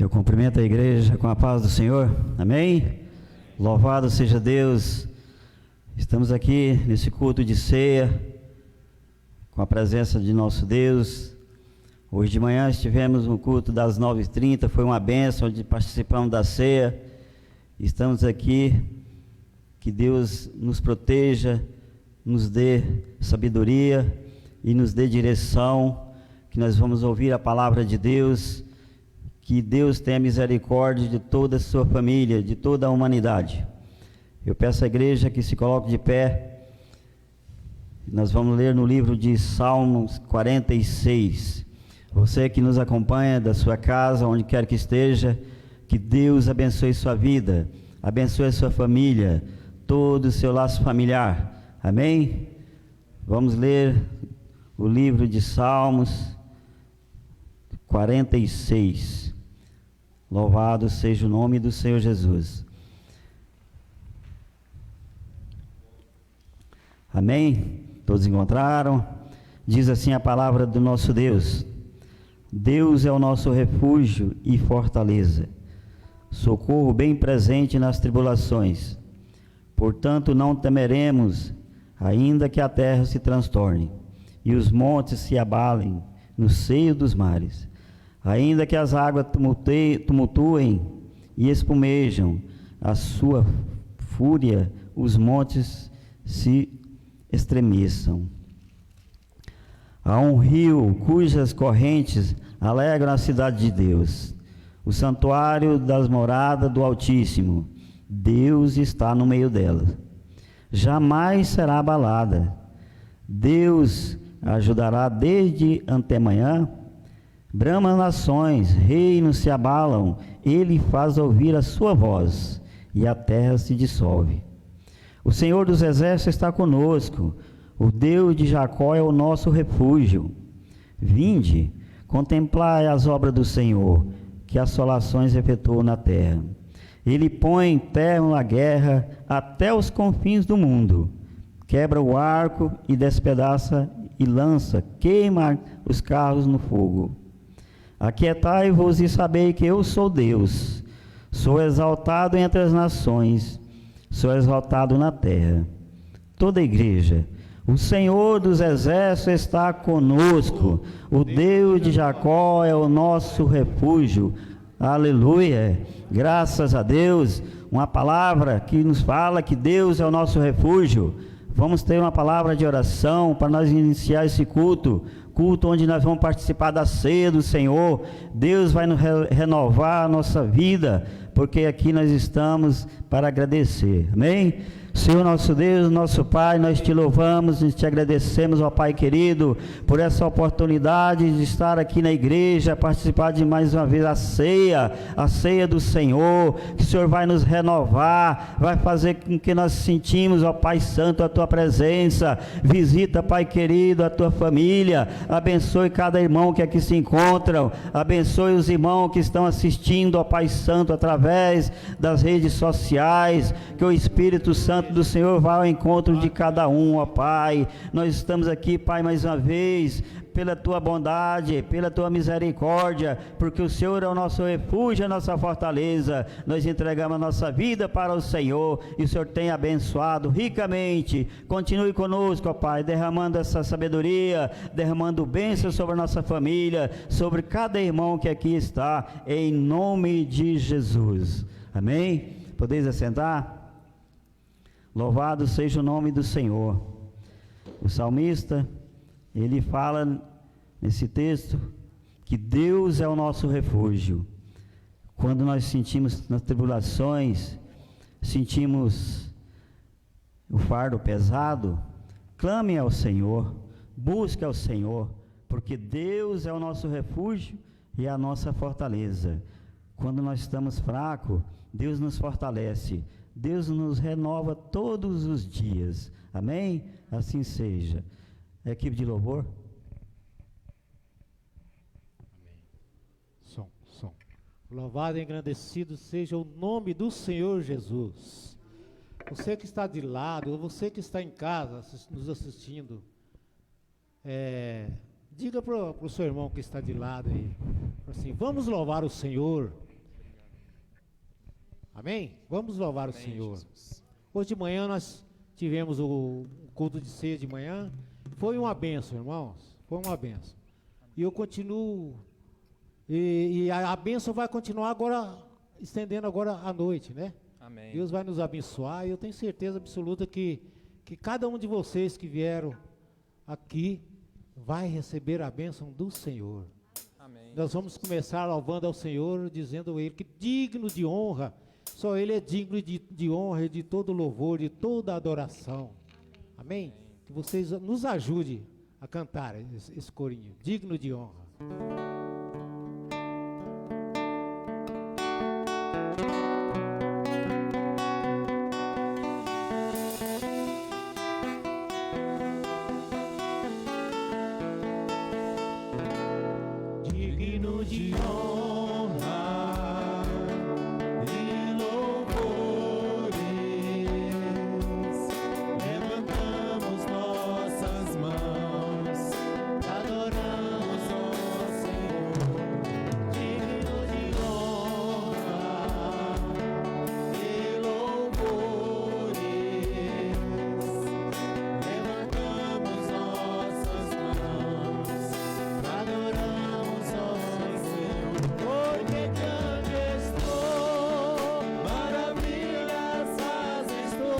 Eu cumprimento a igreja com a paz do Senhor, amém? Louvado seja Deus. Estamos aqui nesse culto de ceia, com a presença de nosso Deus. Hoje de manhã estivemos no culto das 9h30, foi uma bênção, onde participamos da ceia. Estamos aqui, que Deus nos proteja, nos dê sabedoria e nos dê direção, que nós vamos ouvir a palavra de Deus. Que Deus tenha misericórdia de toda a sua família, de toda a humanidade. Eu peço à igreja que se coloque de pé. Nós vamos ler no livro de Salmos 46. Você que nos acompanha da sua casa, onde quer que esteja, que Deus abençoe sua vida, abençoe a sua família, todo o seu laço familiar. Amém? Vamos ler o livro de Salmos 46. Louvado seja o nome do Senhor Jesus. Amém? Todos encontraram? Diz assim a palavra do nosso Deus: Deus é o nosso refúgio e fortaleza, socorro bem presente nas tribulações. Portanto não temeremos, ainda que a terra se transtorne e os montes se abalem no seio dos mares. Ainda que as águas tumultuem e espumejam a sua fúria, os montes se estremeçam. Há um rio cujas correntes alegram a cidade de Deus, o santuário das moradas do Altíssimo. Deus está no meio dela, jamais será abalada. Deus a ajudará desde antemanhã. Brama nações, reinos se abalam, ele faz ouvir a sua voz, e a terra se dissolve. O Senhor dos exércitos está conosco, o Deus de Jacó é o nosso refúgio. Vinde, contemplai as obras do Senhor, que assolações efetuou na terra. Ele põe em terra a guerra até os confins do mundo, quebra o arco e despedaça e lança, queima os carros no fogo. Aquietai-vos e sabei que eu sou Deus, sou exaltado entre as nações, sou exaltado na terra. Toda a igreja, o Senhor dos exércitos está conosco, o Deus de Jacó é o nosso refúgio. Aleluia, graças a Deus. Uma palavra que nos fala que Deus é o nosso refúgio. Vamos ter uma palavra de oração para nós iniciar esse culto onde nós vamos participar da ceia do Senhor. Deus vai nos renovar a nossa vida, porque aqui nós estamos para agradecer, amém? Senhor nosso Deus, nosso Pai, nós te louvamos e te agradecemos, ó Pai querido, por essa oportunidade de estar aqui na igreja, participar de mais uma vez a ceia do Senhor, que o Senhor vai nos renovar, vai fazer com que nós sentimos, ó Pai Santo, a Tua presença. Visita, Pai querido, a Tua família, abençoe cada irmão que aqui se encontram, abençoe os irmãos que estão assistindo, ó Pai Santo, através das redes sociais, que o Espírito Santo do Senhor vá ao encontro de cada um, ó Pai. Nós estamos aqui, Pai, mais uma vez, pela Tua bondade, pela Tua misericórdia, porque o Senhor é o nosso refúgio, a nossa fortaleza. Nós entregamos a nossa vida para o Senhor, e o Senhor tem abençoado ricamente. Continue conosco, ó Pai, derramando essa sabedoria, derramando bênção sobre a nossa família, sobre cada irmão que aqui está, em nome de Jesus, amém? Podeis assentar? Louvado seja o nome do Senhor. O salmista, ele fala nesse texto que Deus é o nosso refúgio. Quando nós sentimos nas tribulações, sentimos o fardo pesado, clame ao Senhor, busque ao Senhor, porque Deus é o nosso refúgio e a nossa fortaleza. Quando nós estamos fracos, Deus nos fortalece. Deus nos renova todos os dias, amém? Assim seja. Equipe de louvor. Amém. Som. Louvado e engrandecido seja o nome do Senhor Jesus. Você que está de lado, ou você que está em casa nos assistindo, diga para o seu irmão que está de lado aí, assim, vamos louvar o Senhor. Amém? Vamos louvar Amém, o Senhor. Jesus. Hoje de manhã nós tivemos o culto de ceia de manhã. Foi uma bênção, irmãos. Foi uma bênção. E eu continuo. E a bênção vai continuar agora, estendendo agora à noite, né? Amém. Deus vai nos abençoar. E eu tenho certeza absoluta que cada um de vocês que vieram aqui vai receber a bênção do Senhor. Amém. Nós vamos começar louvando ao Senhor, dizendo a Ele que digno de honra, só Ele é digno de honra, de todo louvor, de toda adoração. Amém? Que vocês nos ajudem a cantar esse corinho, digno de honra. Digno de honra e louvores, levantamos nossas mãos, adoramos ao Senhor. Digno de honra e louvores, levantamos nossas mãos, adoramos ao Senhor. Porque grande estou, maravilhas fazes tu,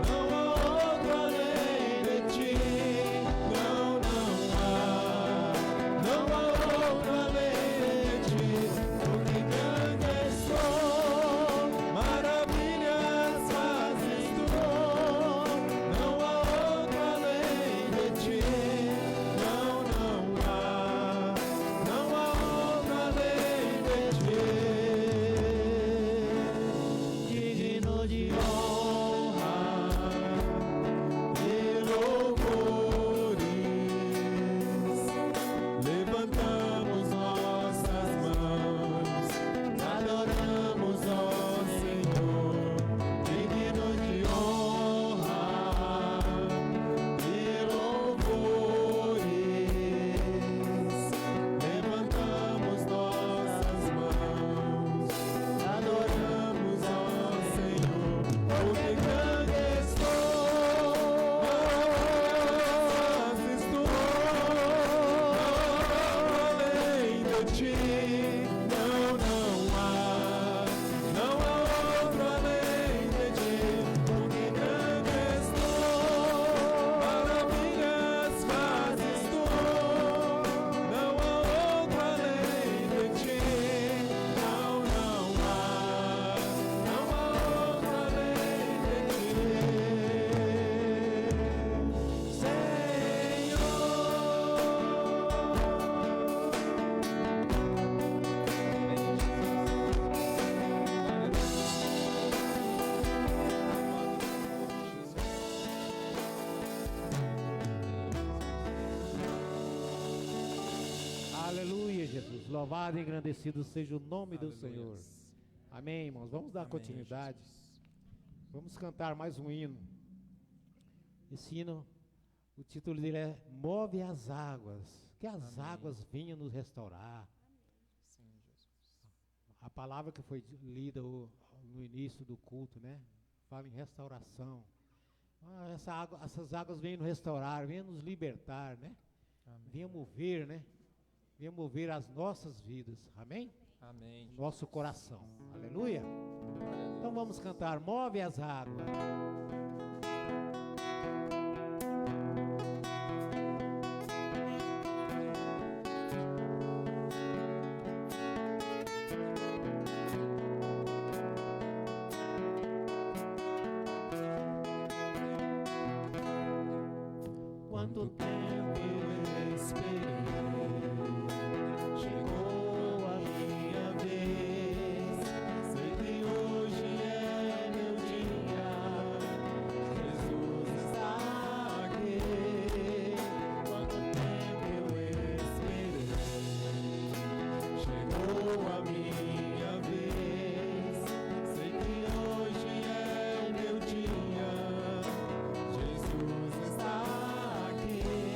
não há outro além de ti, não há outro além de ti. Porque grande estou, maravilhas fazes tu, não há outro além de ti, não há outro além de ti. Digno de honra e louvores, levantamos nossas mãos, adoramos ao Senhor. Digno de honra e louvores, levantamos nossas mãos, adoramos ao Senhor. Porque grande estou, fazes tu, além de ti, não há outro além de ti. Porque grande estou, maravilhas fazes tu, não há outro além de ti, não há outro além de ti, Aleluia, Jesus. Louvado e engrandecido seja o nome do Senhor. Amém, irmãos. Vamos dar continuidade. Vamos cantar mais um hino. Esse hino, o título dele é Move as Águas. Que as águas venham nos restaurar. Sim, Jesus. A palavra que foi lida no início do culto, né? Fala em restauração. Essas águas vêm nos restaurar, vêm nos libertar, né? Amém. Venham mover, né? Venham mover as nossas vidas. Amém? Amém. Nosso coração. Aleluia. Aleluia. Então vamos cantar Move as Águas. Quanto tempo eu esperei, chegou a minha vez. Sei que hoje é meu dia, Jesus está aqui. Quanto tempo eu esperei, chegou a minha vez. Sei que hoje é meu dia, Jesus está aqui.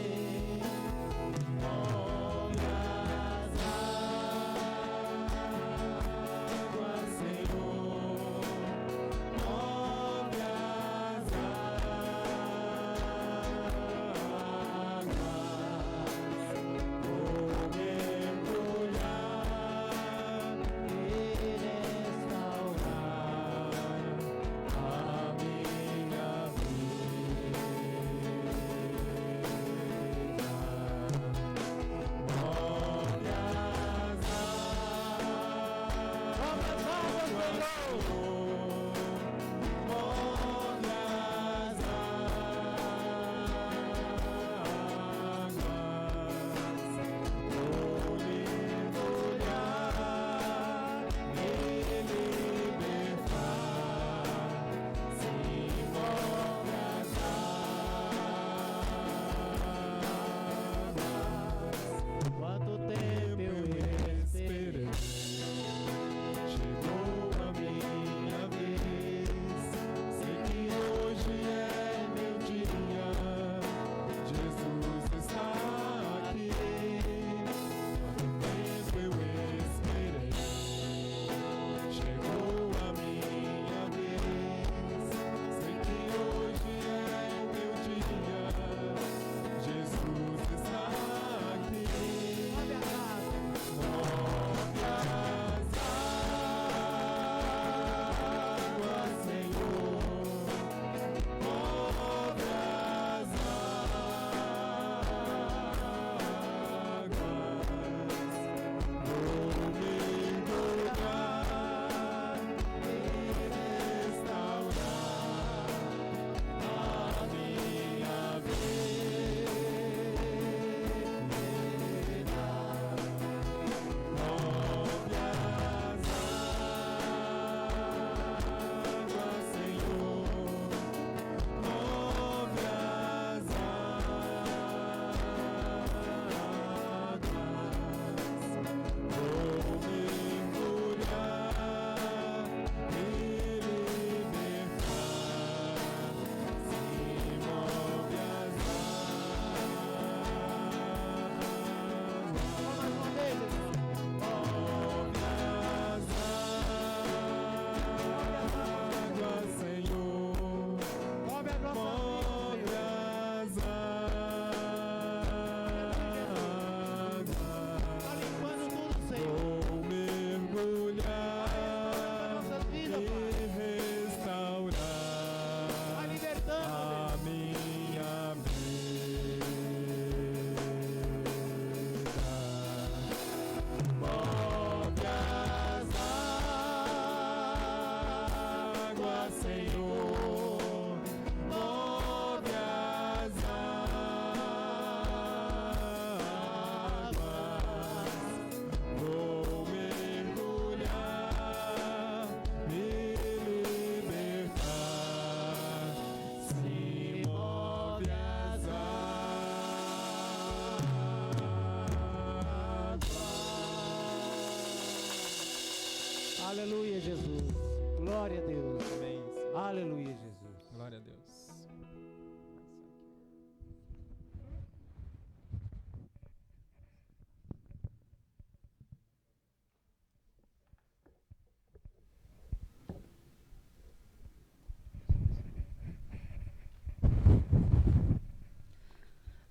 Aleluia, Jesus. Glória a Deus. Amém, Senhor. Aleluia, Jesus. Glória a Deus.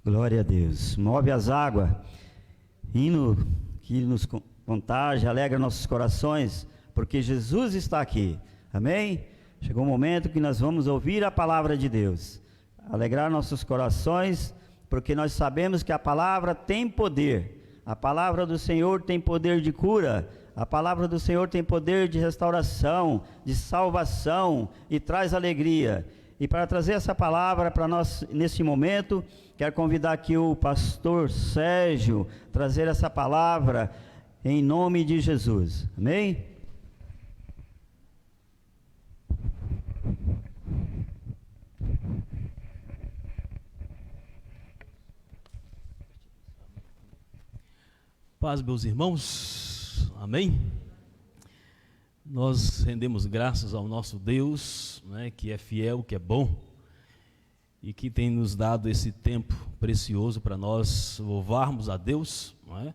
Glória a Deus. Move as águas, hino que nos contagia, alegra nossos corações, porque Jesus está aqui. Amém? Chegou o momento que nós vamos ouvir a palavra de Deus, alegrar nossos corações, porque nós sabemos que a palavra tem poder. A palavra do Senhor tem poder de cura. A palavra do Senhor tem poder de restauração, de salvação e traz alegria. E para trazer essa palavra para nós nesse momento, quero convidar aqui o pastor Sérgio, trazer essa palavra em nome de Jesus. Amém? Paz, meus irmãos, amém? Nós rendemos graças ao nosso Deus, né, que é fiel, que é bom e que tem nos dado esse tempo precioso para nós louvarmos a Deus, não é?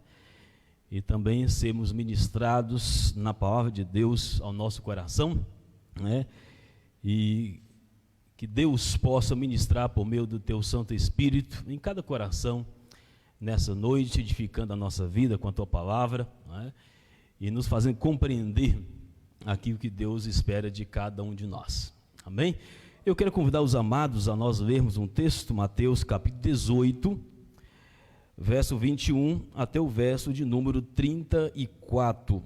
E também sermos ministrados na palavra de Deus ao nosso coração, né? E que Deus possa ministrar por meio do teu Santo Espírito em cada coração nessa noite, edificando a nossa vida com a tua palavra, não é? E nos fazendo compreender aquilo que Deus espera de cada um de nós. Amém? Eu quero convidar os amados a nós lermos um texto, Mateus capítulo 18, verso 21 até o verso de número 34.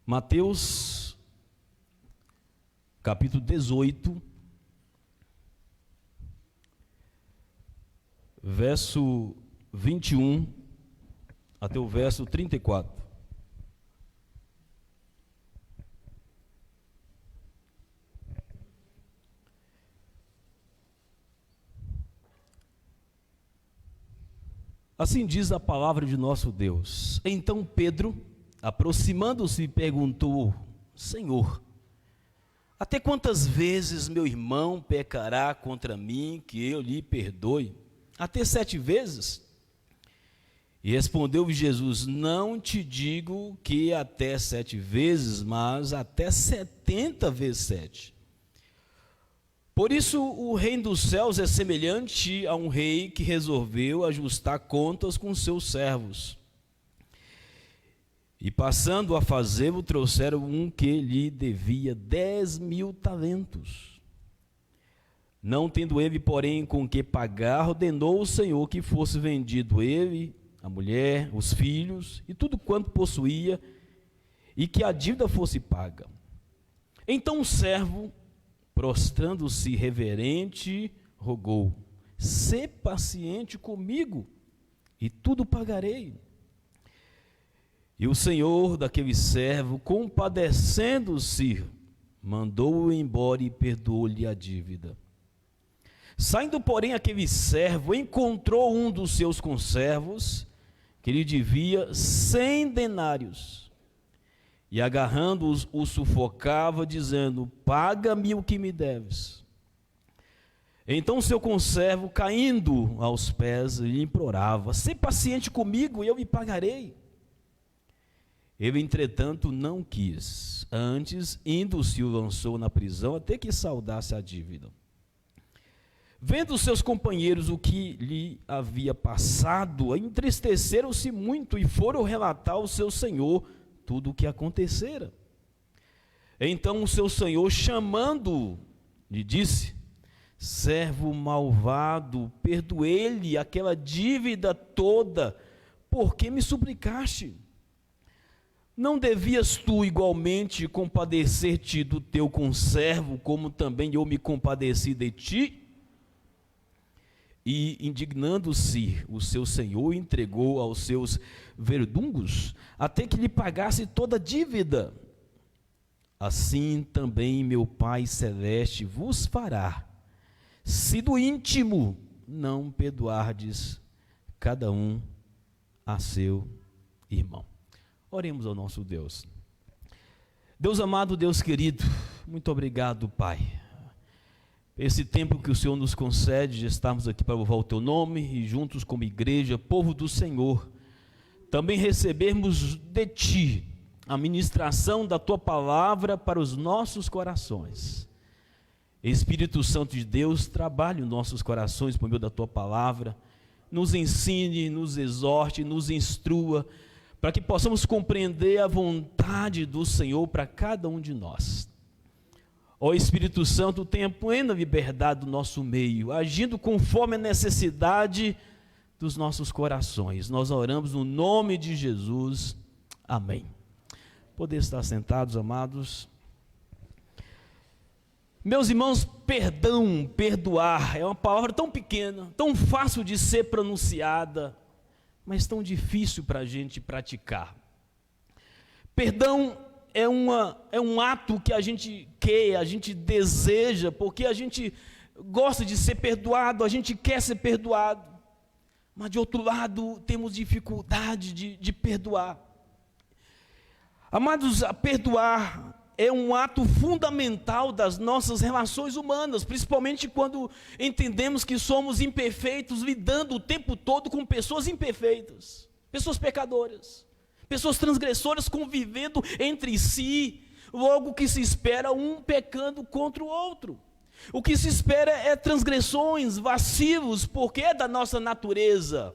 Mateus capítulo 18, verso 21 até o verso 34. Assim diz a palavra de nosso Deus. Então Pedro, aproximando-se, perguntou: Senhor, até quantas vezes meu irmão pecará contra mim que eu lhe perdoe? Até 7 vezes? E respondeu Jesus: não te digo que até 7 vezes, mas até 70 vezes 7. Por isso o reino dos céus é semelhante a um rei que resolveu ajustar contas com seus servos. E passando a fazê-lo, trouxeram um que lhe devia 10.000 talentos. Não tendo ele, porém, com que pagar, ordenou o Senhor que fosse vendido ele, a mulher, os filhos e tudo quanto possuía, e que a dívida fosse paga. Então o servo, prostrando-se reverente, rogou: sê paciente comigo, e tudo pagarei. E o senhor daquele servo, compadecendo-se, mandou-o embora e perdoou-lhe a dívida. Saindo, porém, aquele servo encontrou um dos seus conservos, que lhe devia 100 denários. E agarrando-os, o sufocava, dizendo: paga-me o que me deves. Então o seu conservo, caindo aos pés, lhe implorava: sê paciente comigo e eu me pagarei. Ele, entretanto, não quis. Antes, indo-se, o lançou na prisão até que saldasse a dívida. Vendo os seus companheiros o que lhe havia passado, entristeceram-se muito e foram relatar ao seu senhor tudo o que acontecera. Então o seu senhor, chamando-o, lhe disse: servo malvado, perdoei-lhe aquela dívida toda, porque me suplicaste. Não devias tu igualmente compadecer-te do teu conservo, como também eu me compadeci de ti? E, indignando-se, o seu senhor entregou aos seus verdugos, até que lhe pagasse toda a dívida. Assim também meu Pai Celeste vos fará, se do íntimo não perdoardes cada um a seu irmão. Oremos ao nosso Deus. Deus amado, Deus querido, muito obrigado, Pai. Esse tempo que o Senhor nos concede de estarmos aqui para louvar o Teu nome e juntos como igreja, povo do Senhor, também recebermos de Ti a ministração da Tua palavra para os nossos corações. Espírito Santo de Deus, trabalhe os nossos corações por meio da Tua palavra, nos ensine, nos exorte, nos instrua, para que possamos compreender a vontade do Senhor para cada um de nós. Ó Espírito Santo, tenha plena liberdade do nosso meio, agindo conforme a necessidade dos nossos corações. Nós oramos no nome de Jesus. Amém. Poder estar sentados, amados. Meus irmãos, perdão, perdoar, é uma palavra tão pequena, tão fácil de ser pronunciada, mas tão difícil para a gente praticar. Perdão é um ato que a gente quer, a gente deseja, porque a gente gosta de ser perdoado, a gente quer ser perdoado, mas de outro lado temos dificuldade de perdoar. Amados, perdoar é um ato fundamental das nossas relações humanas, principalmente quando entendemos que somos imperfeitos, lidando o tempo todo com pessoas imperfeitas, pessoas pecadoras, pessoas transgressoras convivendo entre si. Logo, o que se espera, um pecando contra o outro. O que se espera é transgressões, vacilos, porque é da nossa natureza.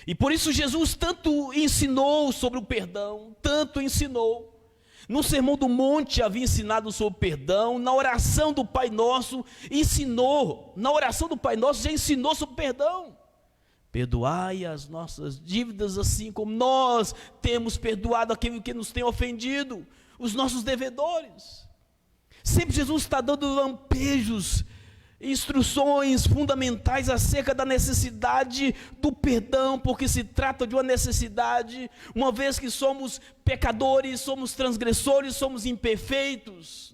E por isso Jesus tanto ensinou sobre o perdão, tanto ensinou. No Sermão do Monte havia ensinado sobre o perdão, na oração do Pai Nosso ensinou, na oração do Pai Nosso já ensinou sobre o perdão. Perdoai as nossas dívidas assim como nós temos perdoado aquele que nos tem ofendido, os nossos devedores. Sempre Jesus está dando lampejos, instruções fundamentais acerca da necessidade do perdão, porque se trata de uma necessidade, uma vez que somos pecadores, somos transgressores, somos imperfeitos,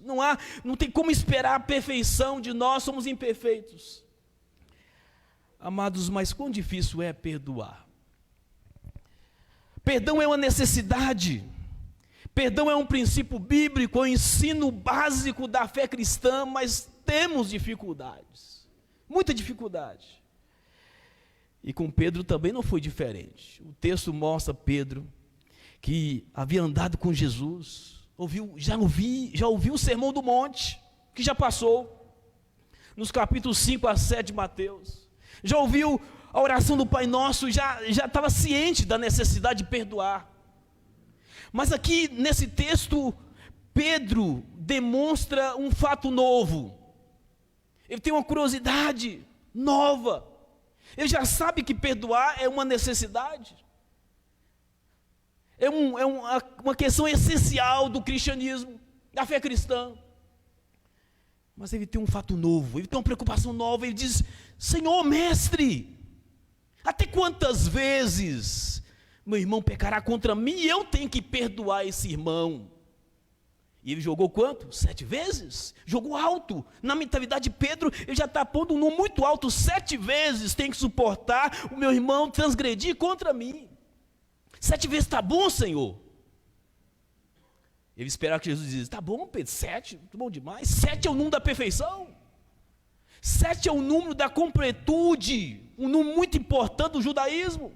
não tem como esperar a perfeição de nós, somos imperfeitos. Amados, mas quão difícil é perdoar? Perdão é uma necessidade, perdão é um princípio bíblico, é um ensino básico da fé cristã, mas temos dificuldades, muita dificuldade. E com Pedro também não foi diferente. O texto mostra Pedro, que havia andado com Jesus, já ouviu o Sermão do Monte, que já passou, nos capítulos 5 a 7 de Mateus, já ouviu a oração do Pai Nosso, já estava ciente da necessidade de perdoar. Mas aqui nesse texto, Pedro demonstra um fato novo. Ele tem uma curiosidade nova. Ele já sabe que perdoar é uma necessidade. É uma questão essencial do cristianismo, da fé cristã. Mas ele tem um fato novo, ele tem uma preocupação nova. Ele diz: Senhor, mestre, até quantas vezes meu irmão pecará contra mim e eu tenho que perdoar esse irmão? E ele jogou quanto? 7 vezes? Jogou alto. Na mentalidade de Pedro, ele já está pondo um número muito alto. 7 vezes tem que suportar o meu irmão transgredir contra mim. 7 vezes está bom, Senhor? Ele esperava que Jesus dizia: está bom, Pedro, 7, muito bom demais. 7 é o número da perfeição. 7 é o número da completude. Um número muito importante do judaísmo.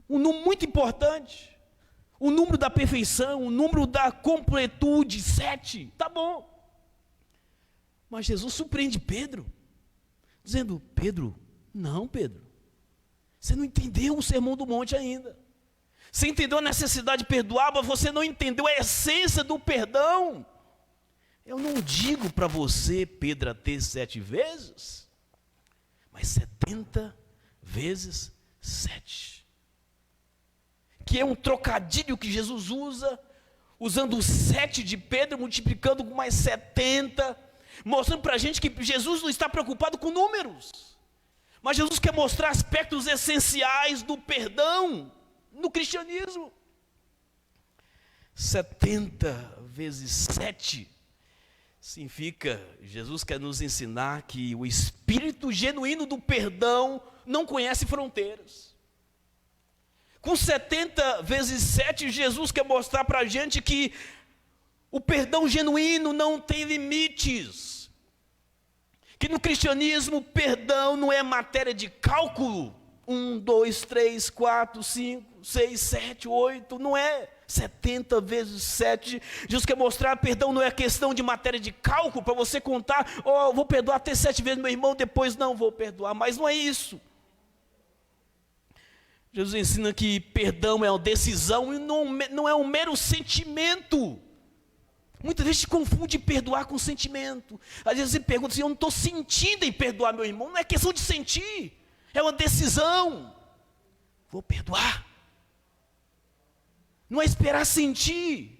Um número muito importante. O número da perfeição, o número da completude, 7, tá bom. Mas Jesus surpreende Pedro, dizendo: Pedro, não, Pedro, você não entendeu o Sermão do Monte ainda. Você entendeu a necessidade de perdoar, mas você não entendeu a essência do perdão. Eu não digo para você, Pedro, ter 7 vezes, mas 70 vezes 7. Que é um trocadilho que Jesus usa, usando o 7 de Pedro, multiplicando com mais 70, mostrando para a gente que Jesus não está preocupado com números, mas Jesus quer mostrar aspectos essenciais do perdão no cristianismo. 70 vezes 7 significa, Jesus quer nos ensinar que o espírito genuíno do perdão não conhece fronteiras. Com 70 vezes 7, Jesus quer mostrar para a gente que o perdão genuíno não tem limites. Que no cristianismo, perdão não é matéria de cálculo. 1, 2, 3, 4, 5, 6, 7, 8, não é 70 vezes 7. Jesus quer mostrar, perdão não é questão de matéria de cálculo, para você contar, vou perdoar até 7 vezes meu irmão, depois não vou perdoar, mas não é isso. Jesus ensina que perdão é uma decisão e não é um mero sentimento. Muitas vezes se confunde perdoar com sentimento. Às vezes você pergunta assim, eu não estou sentindo em perdoar meu irmão. Não é questão de sentir, é uma decisão. Vou perdoar. Não é esperar sentir.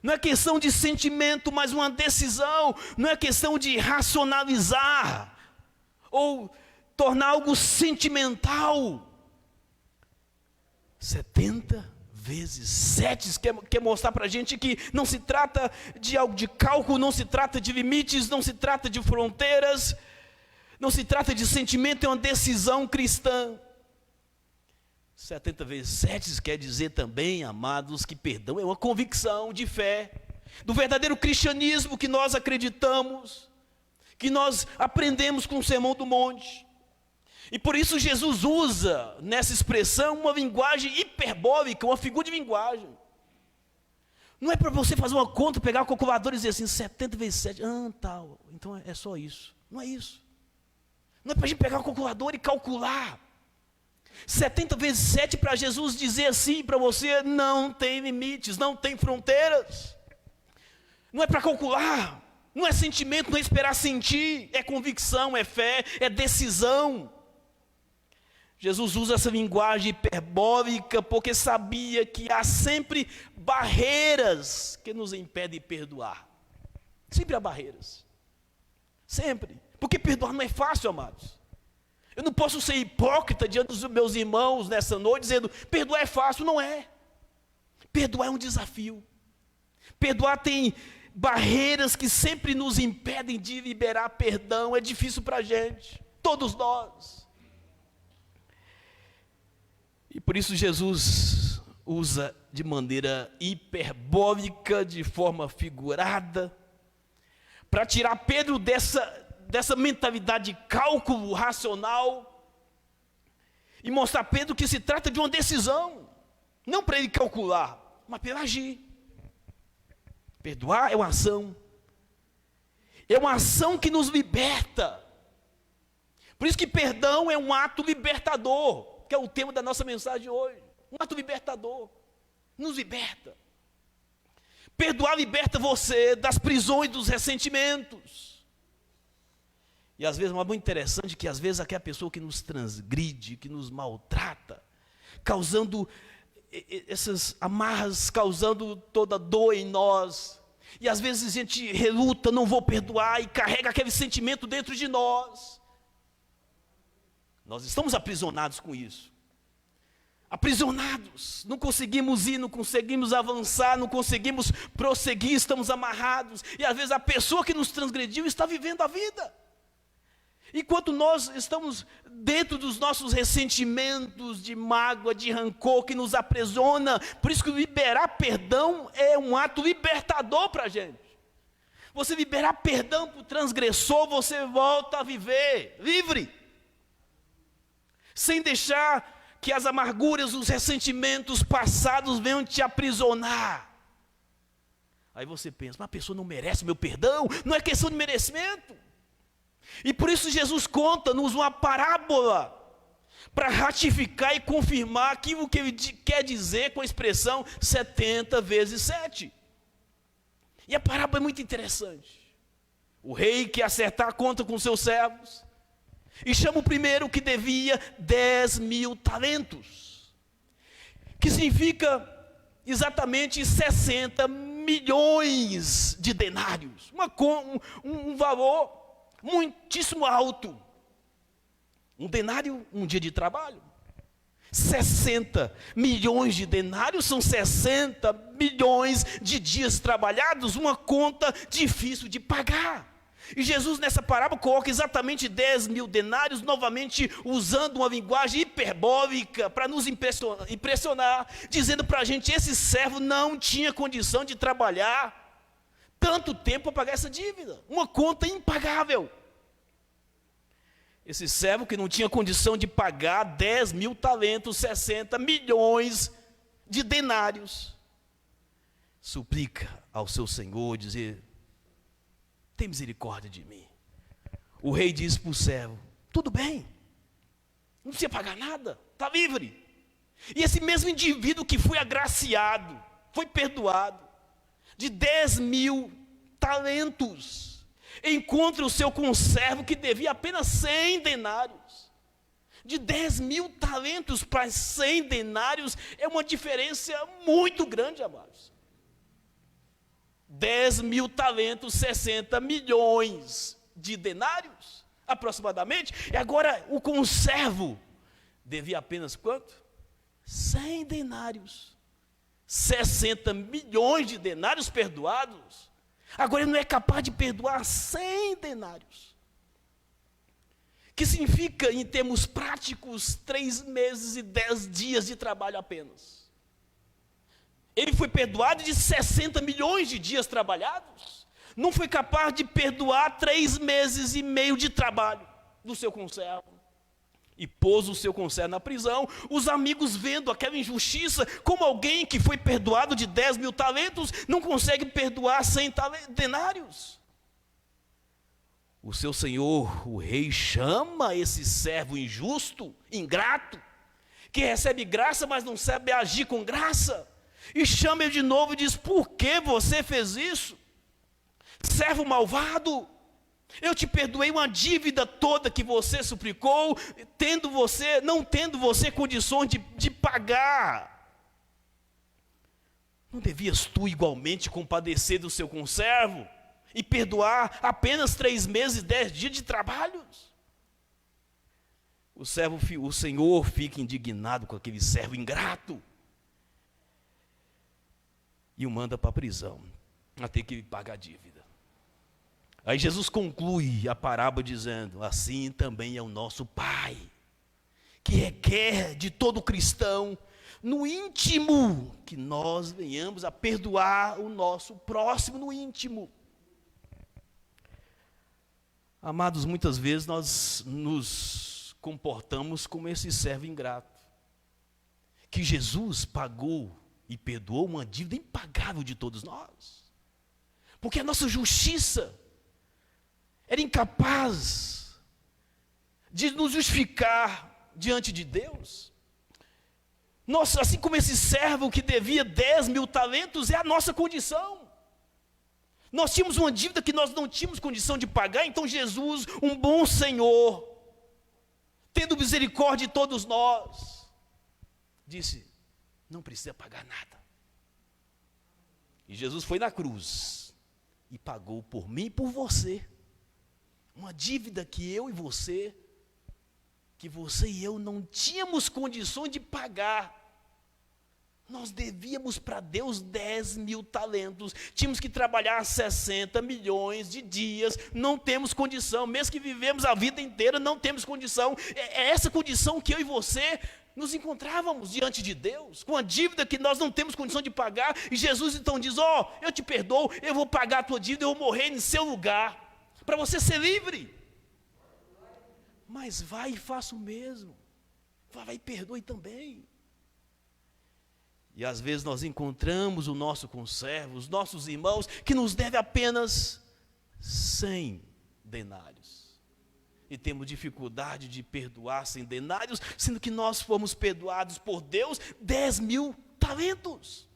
Não é questão de sentimento, mas uma decisão. Não é questão de racionalizar ou tornar algo sentimental. 70 vezes 7 quer mostrar para a gente que não se trata de algo de cálculo, não se trata de limites, não se trata de fronteiras, não se trata de sentimento, é uma decisão cristã. 70 vezes 7 quer dizer também, amados, que perdão é uma convicção de fé, do verdadeiro cristianismo que nós acreditamos, que nós aprendemos com o Sermão do Monte. E por isso Jesus usa nessa expressão uma linguagem hiperbólica, uma figura de linguagem. Não é para você fazer uma conta, pegar o calculador e dizer assim, 70 vezes 7, tal, então é só isso. Não é isso. Não é para a gente pegar o calculador e calcular. 70 vezes 7 para Jesus dizer assim para você, não tem limites, não tem fronteiras. Não é para calcular, não é sentimento, não é esperar sentir, é convicção, é fé, é decisão. Jesus usa essa linguagem hiperbólica porque sabia que há sempre barreiras que nos impedem de perdoar. Sempre há barreiras. Sempre. Porque perdoar não é fácil, amados. Eu não posso ser hipócrita diante dos meus irmãos nessa noite, dizendo, perdoar é fácil. Não é. Perdoar é um desafio. Perdoar tem barreiras que sempre nos impedem de liberar perdão. É difícil para a gente. Todos nós. E por isso Jesus usa de maneira hiperbólica, de forma figurada, para tirar Pedro dessa mentalidade de cálculo racional e mostrar a Pedro que se trata de uma decisão, não para ele calcular, mas para ele agir. Perdoar é uma ação que nos liberta. Por isso que perdão é um ato libertador, que é o tema da nossa mensagem hoje. Um ato libertador, nos liberta. Perdoar liberta você das prisões dos ressentimentos. E às vezes é muito interessante que às vezes aquela pessoa que nos transgride, que nos maltrata, causando essas amarras, causando toda dor em nós. E às vezes a gente reluta, não vou perdoar, e carrega aquele sentimento dentro de nós. Nós estamos aprisionados com isso. Aprisionados, não conseguimos ir, não conseguimos avançar, não conseguimos prosseguir, estamos amarrados. E às vezes a pessoa que nos transgrediu está vivendo a vida. Enquanto nós estamos dentro dos nossos ressentimentos, de mágoa, de rancor que nos aprisiona. Por isso que liberar perdão é um ato libertador para a gente. Você liberar perdão para o transgressor, você volta a viver livre. Sem deixar que as amarguras, os ressentimentos passados venham te aprisionar. Aí você pensa, mas a pessoa não merece meu perdão? Não é questão de merecimento. E por isso Jesus conta-nos uma parábola para ratificar e confirmar aquilo que ele quer dizer com a expressão 70 vezes 7. E a parábola é muito interessante. O rei quer acertar a conta com seus servos e chama o primeiro que devia 10.000 talentos, que significa exatamente 60 milhões de denários, um valor muitíssimo alto. Um denário, um dia de trabalho. 60 milhões de denários são 60 milhões de dias trabalhados, uma conta difícil de pagar. E Jesus nessa parábola coloca exatamente 10 mil denários, novamente usando uma linguagem hiperbólica para nos impressionar, dizendo para a gente, esse servo não tinha condição de trabalhar tanto tempo para pagar essa dívida, uma conta impagável. Esse servo que não tinha condição de pagar 10 mil talentos, 60 milhões de denários, suplica ao seu senhor, dizer, tem misericórdia de mim. O rei diz para o servo, tudo bem, não precisa pagar nada, está livre. E esse mesmo indivíduo que foi agraciado, foi perdoado, de 10 mil talentos, encontra o seu conservo que devia apenas 100 denários. De 10 mil talentos para 100 denários é uma diferença muito grande, amados. 10 mil talentos, 60 milhões de denários, aproximadamente. E agora o conservo devia apenas quanto? 100 denários. 60 milhões de denários perdoados. Agora ele não é capaz de perdoar 100 denários. Que significa, em termos práticos, 3 meses e 10 dias de trabalho apenas. Ele foi perdoado de 60 milhões de dias trabalhados. Não foi capaz de perdoar 3 meses e meio de trabalho do seu conservo. E pôs o seu conservo na prisão. Os amigos, vendo aquela injustiça, como alguém que foi perdoado de 10 mil talentos, não consegue perdoar 100 denários. O seu senhor, o rei, chama esse servo injusto, ingrato, que recebe graça, mas não sabe agir com graça. E chama ele de novo e diz, por que você fez isso? Servo malvado, eu te perdoei uma dívida toda que você suplicou, não tendo você condições de pagar. Não devias tu igualmente compadecer do seu conservo e perdoar apenas 3 meses e 10 dias de trabalhos? O senhor fica indignado com aquele servo ingrato e o manda para a prisão, a ter que pagar a dívida. Aí Jesus conclui a parábola dizendo, assim também é o nosso Pai, que requer de todo cristão, no íntimo, que nós venhamos a perdoar o nosso próximo no íntimo. Amados, muitas vezes nós nos comportamos como esse servo ingrato, que Jesus pagou e perdoou uma dívida impagável de todos nós, porque a nossa justiça era incapaz de nos justificar diante de Deus. Nossa, assim como esse servo que devia 10 mil talentos, é a nossa condição. Nós tínhamos uma dívida que nós não tínhamos condição de pagar, então Jesus, um bom Senhor, tendo misericórdia de todos nós, disse, não precisa pagar nada. E Jesus foi na cruz e pagou por mim e por você. Uma dívida que eu e você, que você e eu não tínhamos condições de pagar. Nós devíamos para Deus 10 mil talentos, tínhamos que trabalhar 60 milhões de dias, não temos condição, mesmo que vivemos a vida inteira, não temos condição. É essa condição que eu e você nos encontrávamos diante de Deus, com a dívida que nós não temos condição de pagar, e Jesus então diz, eu te perdoo, eu vou pagar a tua dívida, eu vou morrer em seu lugar, para você ser livre. Mas vai e faça o mesmo, vai e perdoe também. E às vezes nós encontramos o nosso conservo, os nossos irmãos, que nos deve apenas 100 denários. E temos dificuldade de perdoar 100 denários, sendo que nós fomos perdoados por Deus 10 mil talentos.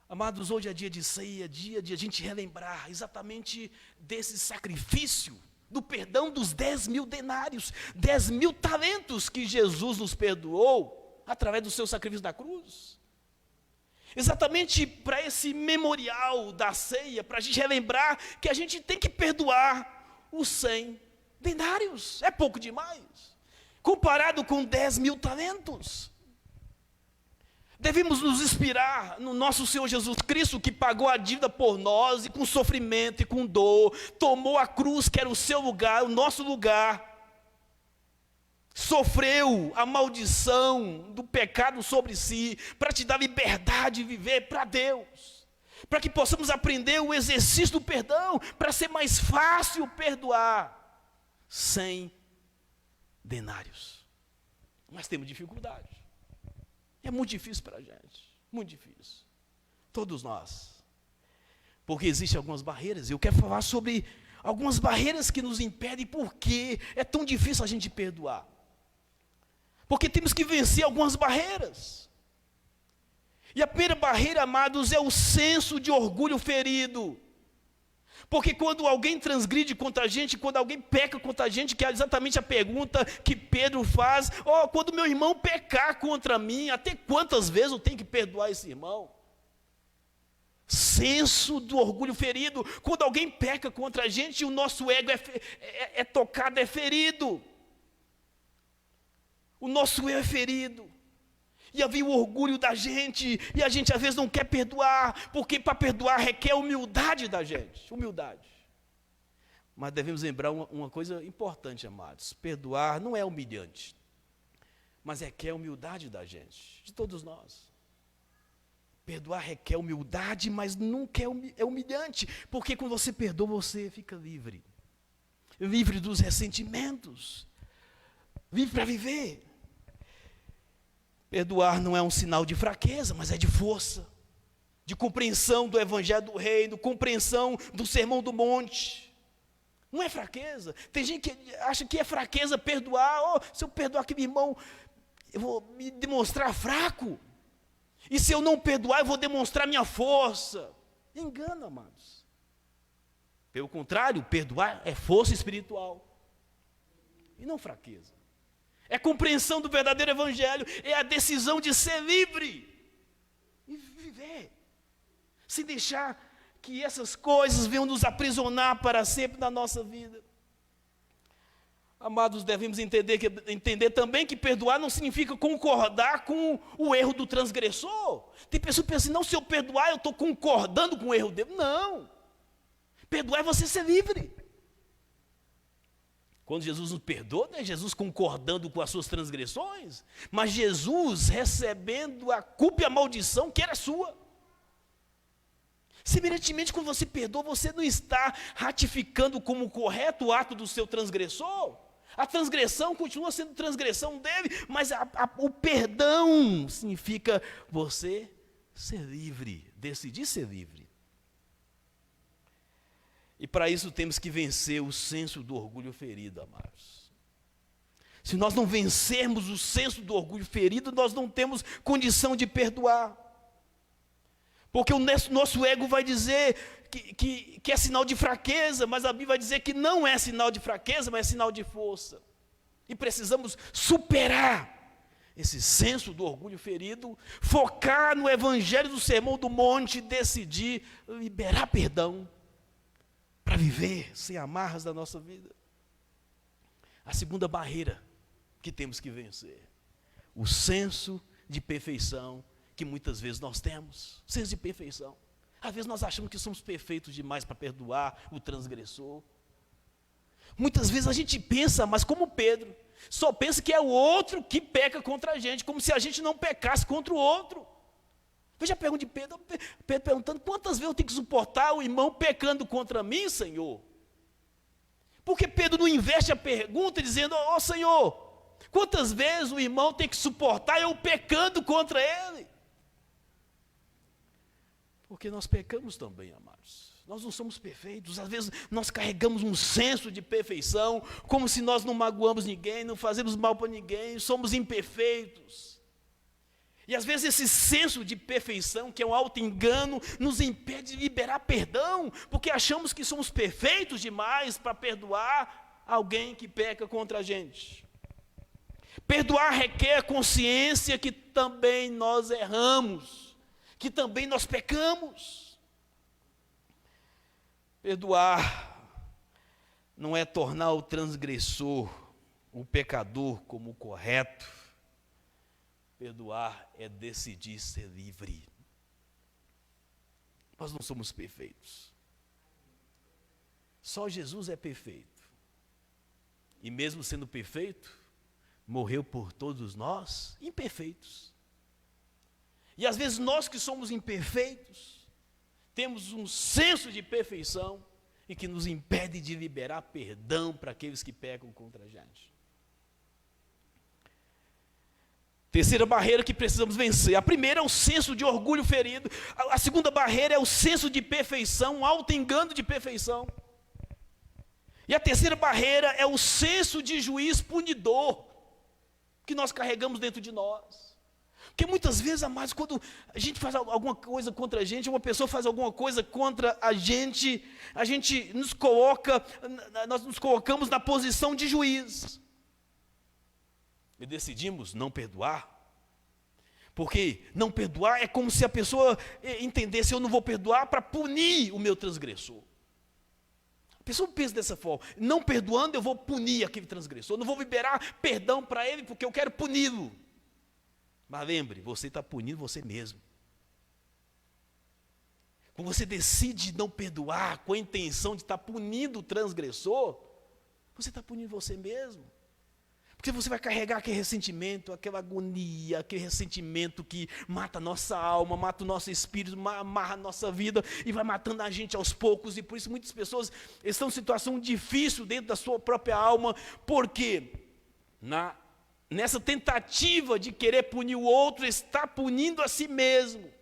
Amados, hoje é dia de ceia, dia de a gente relembrar exatamente desse sacrifício, do perdão dos 10 mil denários, 10 mil talentos que Jesus nos perdoou, através do seu sacrifício da cruz. Exatamente para esse memorial da ceia, para a gente relembrar que a gente tem que perdoar os 100 denários. É pouco demais, comparado com 10 mil talentos. Devemos nos inspirar no nosso Senhor Jesus Cristo, que pagou a dívida por nós, e com sofrimento e com dor, tomou a cruz, que era o seu lugar, o nosso lugar, sofreu a maldição do pecado sobre si, para te dar liberdade de viver para Deus, para que possamos aprender o exercício do perdão, para ser mais fácil perdoar, sem denários. Mas temos dificuldade. É muito difícil para a gente, muito difícil. Todos nós. Porque existem algumas barreiras. Eu quero falar sobre algumas barreiras que nos impedem, por que é tão difícil a gente perdoar. Porque temos que vencer algumas barreiras. E a primeira barreira, amados, é o senso de orgulho ferido. Porque quando alguém transgride contra a gente, quando alguém peca contra a gente, que é exatamente a pergunta que Pedro faz: quando meu irmão pecar contra mim, até quantas vezes eu tenho que perdoar esse irmão? Senso do orgulho ferido. Quando alguém peca contra a gente, o nosso ego é tocado, é ferido. O nosso eu é ferido. E havia o orgulho da gente, e a gente às vezes não quer perdoar, porque para perdoar requer humildade da gente, humildade. Mas devemos lembrar uma coisa importante, amados: perdoar não é humilhante, mas requer humildade da gente, de todos nós. Perdoar requer humildade, mas nunca é humilhante, porque quando você perdoa, você fica livre, livre dos ressentimentos, livre para viver. Perdoar não é um sinal de fraqueza, mas é de força, de compreensão do Evangelho do Reino, compreensão do Sermão do Monte. Não é fraqueza. Tem gente que acha que é fraqueza perdoar. Se eu perdoar aquele irmão, eu vou me demonstrar fraco. E se eu não perdoar, eu vou demonstrar minha força. Engano, amados. Pelo contrário, perdoar é força espiritual e não fraqueza. É compreensão do verdadeiro Evangelho, é a decisão de ser livre e viver, sem deixar que essas coisas venham nos aprisionar para sempre na nossa vida. Amados, devemos entender também que perdoar não significa concordar com o erro do transgressor. Tem pessoas que pensam assim: não, se eu perdoar, eu estou concordando com o erro dele. Não, perdoar é você ser livre. Quando Jesus nos perdoa, não é Jesus concordando com as suas transgressões, mas Jesus recebendo a culpa e a maldição que era sua. Semelhantemente, quando você perdoa, você não está ratificando como correto o ato do seu transgressor. A transgressão continua sendo transgressão dele, mas o perdão significa você ser livre, decidir ser livre. E para isso temos que vencer o senso do orgulho ferido, amados. Se nós não vencermos o senso do orgulho ferido, nós não temos condição de perdoar. Porque o nosso ego vai dizer que é sinal de fraqueza, mas a Bíblia vai dizer que não é sinal de fraqueza, mas é sinal de força. E precisamos superar esse senso do orgulho ferido, focar no Evangelho do Sermão do Monte, decidir liberar perdão, para viver sem amarras da nossa vida. A segunda barreira que temos que vencer: o senso de perfeição que muitas vezes nós temos. Senso de perfeição. Às vezes nós achamos que somos perfeitos demais para perdoar o transgressor. Muitas vezes a gente pensa, mas como Pedro, só pensa que é o outro que peca contra a gente, como se a gente não pecasse contra o outro. Veja a pergunta de Pedro, Pedro perguntando: quantas vezes eu tenho que suportar o irmão pecando contra mim, Senhor? Porque Pedro não inverte a pergunta dizendo: Senhor, quantas vezes o irmão tem que suportar eu pecando contra ele? Porque nós pecamos também, amados. Nós não somos perfeitos. Às vezes nós carregamos um senso de perfeição, como se nós não magoamos ninguém, não fazemos mal para ninguém, somos imperfeitos. E às vezes esse senso de perfeição, que é um auto-engano, nos impede de liberar perdão, porque achamos que somos perfeitos demais para perdoar alguém que peca contra a gente. Perdoar requer consciência que também nós erramos, que também nós pecamos. Perdoar não é tornar o transgressor, o pecador, como o correto, Perdoar é decidir ser livre. Nós não somos perfeitos. Só Jesus é perfeito. E mesmo sendo perfeito, morreu por todos nós imperfeitos. E às vezes nós que somos imperfeitos, temos um senso de perfeição e que nos impede de liberar perdão para aqueles que pecam contra a gente. Terceira barreira que precisamos vencer. A primeira é o senso de orgulho ferido. A segunda barreira é o senso de perfeição, um auto-engano de perfeição. E a terceira barreira é o senso de juiz punidor que nós carregamos dentro de nós. Porque muitas vezes, amados, quando a gente faz alguma coisa contra a gente, uma pessoa faz alguma coisa contra a gente nos coloca, nós nos colocamos na posição de juiz. E decidimos não perdoar. Porque não perdoar é como se a pessoa entendesse: eu não vou perdoar para punir o meu transgressor. A pessoa pensa dessa forma: não perdoando eu vou punir aquele transgressor, eu não vou liberar perdão para ele porque eu quero puni-lo. Mas lembre, você está punindo você mesmo. Quando você decide não perdoar com a intenção de estar punindo o transgressor, você está punindo você mesmo. Porque você vai carregar aquele ressentimento, aquela agonia, aquele ressentimento que mata a nossa alma, mata o nosso espírito, amarra a nossa vida e vai matando a gente aos poucos. E por isso muitas pessoas estão em situação difícil dentro da sua própria alma, porque nessa tentativa de querer punir o outro, está punindo a si mesmo.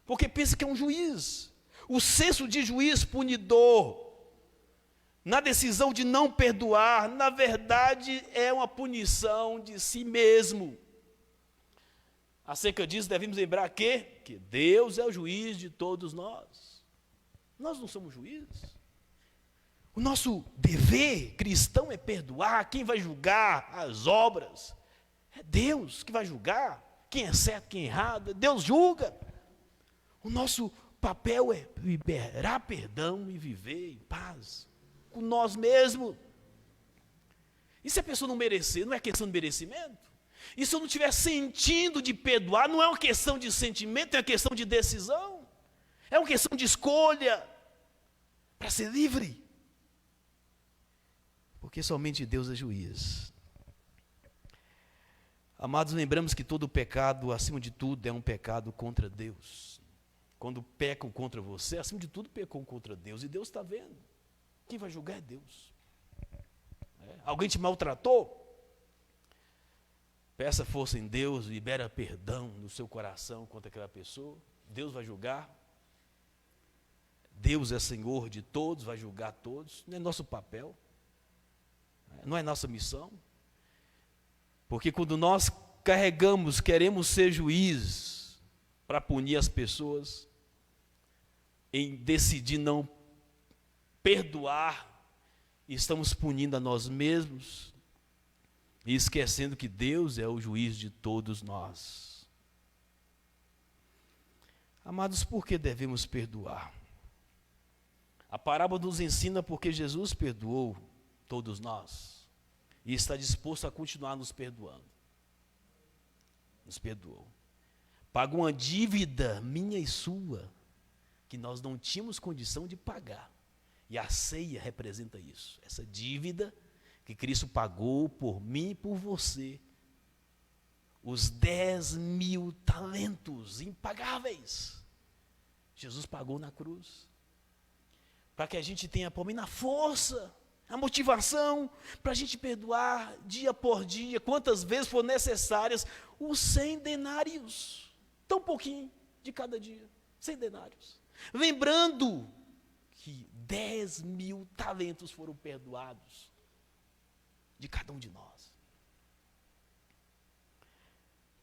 Porque pensa que é um juiz. O senso de juiz punidor, na decisão de não perdoar, na verdade é uma punição de si mesmo. Acerca disso, devemos lembrar que Deus é o juiz de todos nós. Nós não somos juízes. O nosso dever cristão é perdoar. Quem vai julgar as obras? É Deus que vai julgar. Quem é certo, quem é errado, Deus julga. O nosso papel é liberar perdão e viver em paz com nós mesmos. E se a pessoa não merecer, não é questão de merecimento? E se eu não estiver sentindo de perdoar, não é uma questão de sentimento, é uma questão de decisão. É uma questão de escolha para ser livre. Porque somente Deus é juiz. Amados, lembramos que todo pecado, acima de tudo, é um pecado contra Deus. Quando pecam contra você, acima de tudo, pecam contra Deus. E Deus está vendo. Quem vai julgar é Deus. Alguém te maltratou? Peça força em Deus, libera perdão no seu coração contra aquela pessoa. Deus vai julgar. Deus é Senhor de todos, vai julgar todos. Não é nosso papel. Não é nossa missão. Porque quando nós queremos ser juízes para punir as pessoas, em decidir não perdoar, estamos punindo a nós mesmos e esquecendo que Deus é o juiz de todos nós. Amados, por que devemos perdoar? A parábola nos ensina porque Jesus perdoou todos nós e está disposto a continuar nos perdoando. Nos perdoou. Pagou uma dívida minha e sua que nós não tínhamos condição de pagar. E a ceia representa isso. Essa dívida que Cristo pagou por mim e por você. Os 10.000 talentos impagáveis. Jesus pagou na cruz. Para que a gente tenha, por mim, a força, a motivação, para a gente perdoar dia por dia, quantas vezes for necessárias, os 100 denários. Tão pouquinho de cada dia. 100 denários. Lembrando que 10.000 talentos foram perdoados de cada um de nós.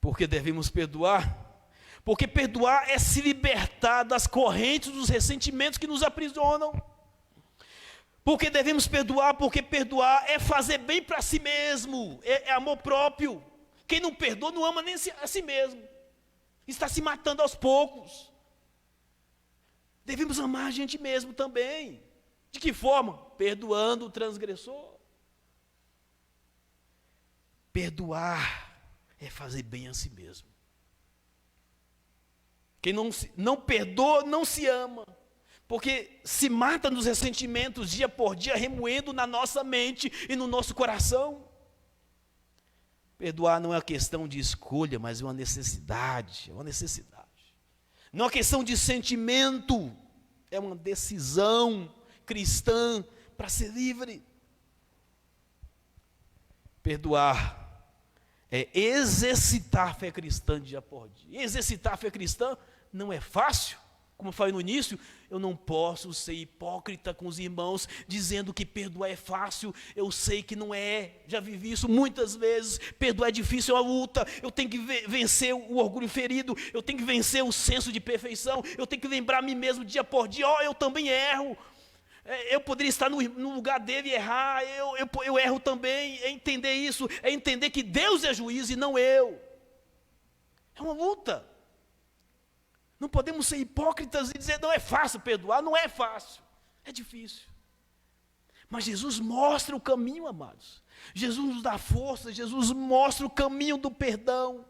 Porque devemos perdoar? Porque perdoar é se libertar das correntes dos ressentimentos que nos aprisionam. Porque devemos perdoar? Porque perdoar é fazer bem para si mesmo, é amor próprio. Quem não perdoa não ama nem a si mesmo, está se matando aos poucos. Devemos amar a gente mesmo também. De que forma? Perdoando o transgressor. Perdoar é fazer bem a si mesmo. Quem não perdoa, não se ama. Porque se mata nos ressentimentos dia por dia, remoendo na nossa mente e no nosso coração. Perdoar não é uma questão de escolha, mas é uma necessidade. É uma necessidade. Não é uma questão de sentimento, é uma decisão cristã para ser livre. Perdoar é exercitar a fé cristã dia por dia. Exercitar a fé cristã não é fácil. Como eu falei no início, eu não posso ser hipócrita com os irmãos, dizendo que perdoar é fácil. Eu sei que não é, já vivi isso muitas vezes. Perdoar é difícil, é uma luta. Eu tenho que vencer o orgulho ferido, eu tenho que vencer o senso de perfeição, eu tenho que lembrar a mim mesmo dia por dia, eu também erro. Eu poderia estar no lugar dele e errar, eu erro também. É entender isso, é entender que Deus é juiz e não eu. É uma luta. Não podemos ser hipócritas e dizer, não é fácil perdoar, não é fácil, é difícil. Mas Jesus mostra o caminho, amados. Jesus nos dá força, Jesus mostra o caminho do perdão,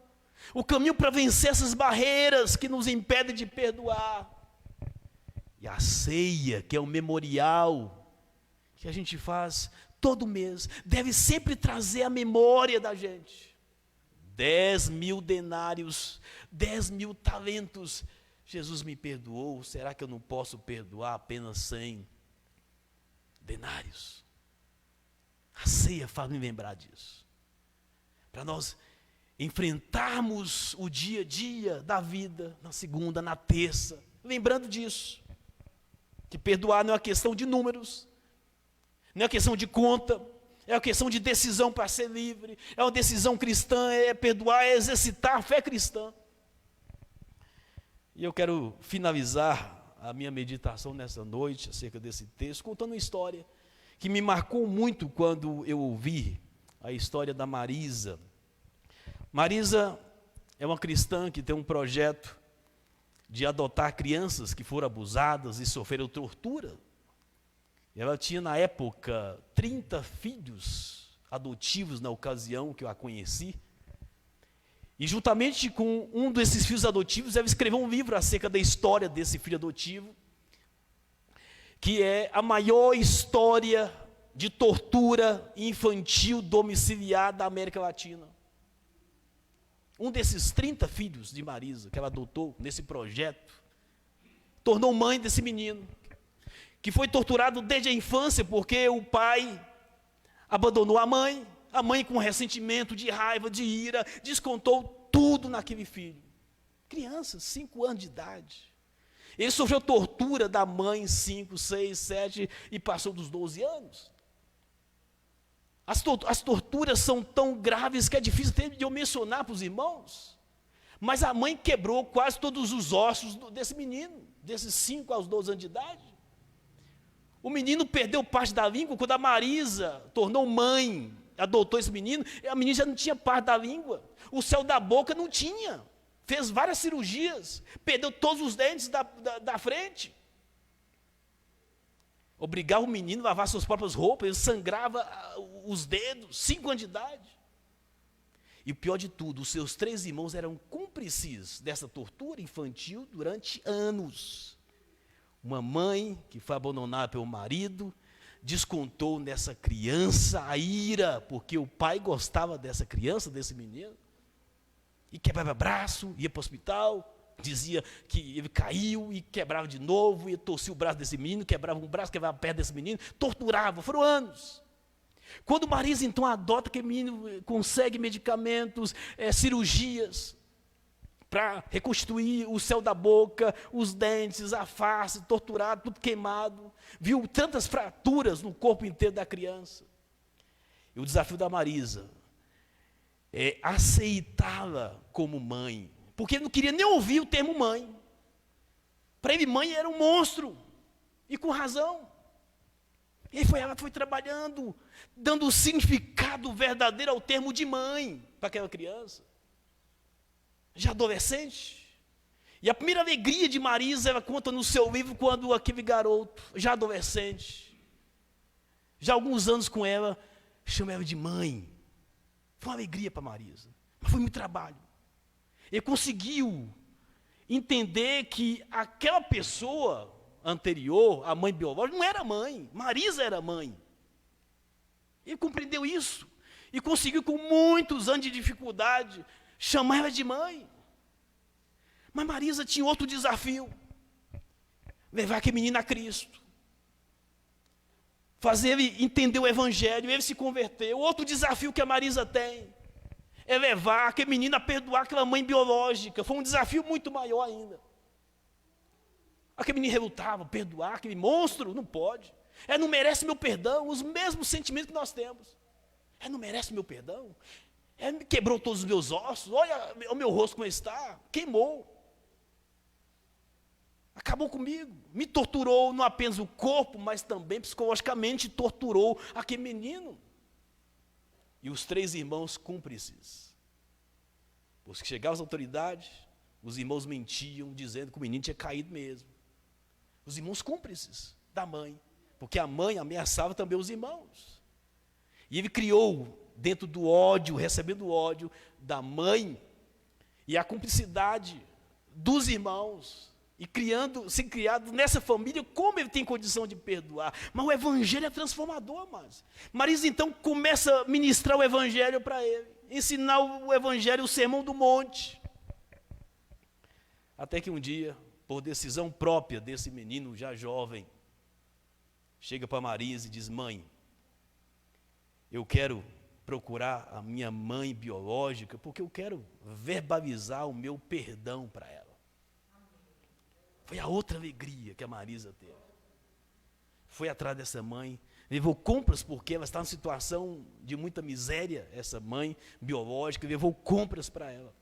o caminho para vencer essas barreiras que nos impedem de perdoar. E a ceia, que é o memorial que a gente faz todo mês, deve sempre trazer a memória da gente. 10.000 denários, 10.000 talentos. Jesus me perdoou, será que eu não posso perdoar apenas 100 denários? A ceia faz me lembrar disso. Para nós enfrentarmos o dia a dia da vida, na segunda, na terça, lembrando disso. Que perdoar não é uma questão de números, não é uma questão de conta, é uma questão de decisão para ser livre, é uma decisão cristã, é perdoar, é exercitar a fé cristã. E eu quero finalizar a minha meditação nessa noite, acerca desse texto, contando uma história que me marcou muito quando eu ouvi a história da Marisa. Marisa é uma cristã que tem um projeto de adotar crianças que foram abusadas e sofreram tortura. Ela tinha, na época, 30 filhos adotivos na ocasião que eu a conheci. E juntamente com um desses filhos adotivos, ela escreveu um livro acerca da história desse filho adotivo, que é a maior história de tortura infantil domiciliar da América Latina. Um desses 30 filhos de Marisa, que ela adotou nesse projeto, tornou mãe desse menino, que foi torturado desde a infância, porque o pai abandonou a mãe com ressentimento, de raiva, de ira, descontou tudo naquele filho. Criança, 5 anos de idade. Ele sofreu tortura da mãe, 5, 6, 7, e passou dos 12 anos. As torturas são tão graves que é difícil até de eu mencionar para os irmãos. Mas a mãe quebrou quase todos os ossos desse menino, desses 5 aos 12 anos de idade. O menino perdeu parte da língua quando a Marisa tornou mãe, adotou esse menino, a menina já não tinha parte da língua. O céu da boca não tinha. Fez várias cirurgias, perdeu todos os dentes da frente. Obrigava o menino a lavar suas próprias roupas, ele sangrava os dedos, 5 anos de idade. E o pior de tudo, os seus 3 irmãos eram cúmplices dessa tortura infantil durante anos. Uma mãe que foi abandonada pelo marido, descontou nessa criança a ira, porque o pai gostava dessa criança, desse menino, e quebrava braço, ia para o hospital, dizia que ele caiu e quebrava de novo, e torcia o braço desse menino, quebrava um braço, quebrava a perna desse menino, torturava, foram anos. Quando Marisa então adota aquele menino, consegue medicamentos, cirurgias, para reconstruir o céu da boca, os dentes, a face, torturado, tudo queimado, viu tantas fraturas no corpo inteiro da criança. E o desafio da Marisa é aceitá-la como mãe, porque ele não queria nem ouvir o termo mãe. Para ele, mãe era um monstro, e com razão. E aí ela foi trabalhando, dando o significado verdadeiro ao termo de mãe para aquela criança, já adolescente. E a primeira alegria de Marisa, ela conta no seu livro, quando aquele garoto, já adolescente, já há alguns anos com ela, chama ela de mãe. Foi uma alegria para Marisa. Mas foi muito trabalho. Ele conseguiu entender que aquela pessoa anterior, a mãe biológica, não era mãe. Marisa era mãe. Ele compreendeu isso. E conseguiu, com muitos anos de dificuldade, chamar ela de mãe. Mas Marisa tinha outro desafio. Levar aquele menino a Cristo. Fazer ele entender o Evangelho, ele se converter. O outro desafio que a Marisa tem é levar aquele menino a perdoar aquela mãe biológica. Foi um desafio muito maior ainda. Aquele menino relutava, perdoar aquele monstro, não pode. Não merece meu perdão, os mesmos sentimentos que nós temos. Não merece meu perdão. Me quebrou todos os meus ossos, olha o meu rosto como está, queimou. Acabou comigo, me torturou não apenas o corpo, mas também psicologicamente torturou aquele menino. E os 3 irmãos cúmplices. Porque chegavam as autoridades, os irmãos mentiam, dizendo que o menino tinha caído mesmo. Os irmãos cúmplices da mãe, porque a mãe ameaçava também os irmãos. E ele criou, dentro do ódio, recebendo o ódio da mãe, e a cumplicidade dos irmãos, e sendo criado nessa família, como ele tem condição de perdoar? Mas o Evangelho é transformador, mas Marisa então começa a ministrar o Evangelho para ele, ensinar o Evangelho, o Sermão do Monte. Até que um dia, por decisão própria desse menino já jovem, chega para Marisa e diz: mãe, eu quero procurar a minha mãe biológica, porque eu quero verbalizar o meu perdão para ela. Foi a outra alegria que a Marisa teve. Foi atrás dessa mãe, levou compras, porque ela estava em situação de muita miséria, essa mãe biológica, levou compras para ela.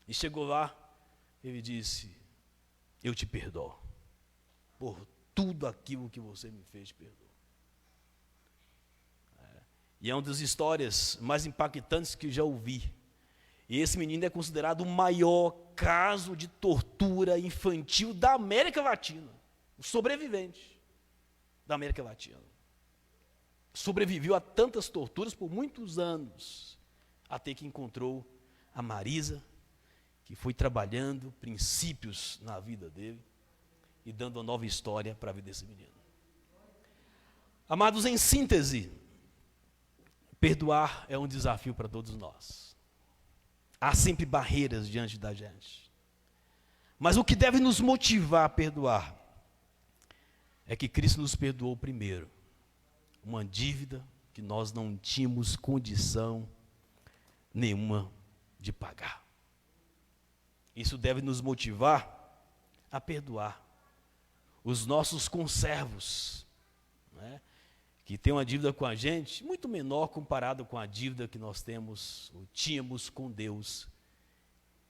E chegou lá, ele disse: eu te perdoo, por tudo aquilo que você me fez, te perdoo. E é uma das histórias mais impactantes que já ouvi. E esse menino é considerado o maior caso de tortura infantil da América Latina. O sobrevivente da América Latina. Sobreviveu a tantas torturas por muitos anos, até que encontrou a Marisa, que foi trabalhando princípios na vida dele e dando uma nova história para a vida desse menino. Amados, em síntese, perdoar é um desafio para todos nós. Há sempre barreiras diante da gente. Mas o que deve nos motivar a perdoar é que Cristo nos perdoou primeiro. Uma dívida que nós não tínhamos condição nenhuma de pagar. Isso deve nos motivar a perdoar os nossos conservos, né, que tem uma dívida com a gente muito menor comparado com a dívida que nós temos ou tínhamos com Deus,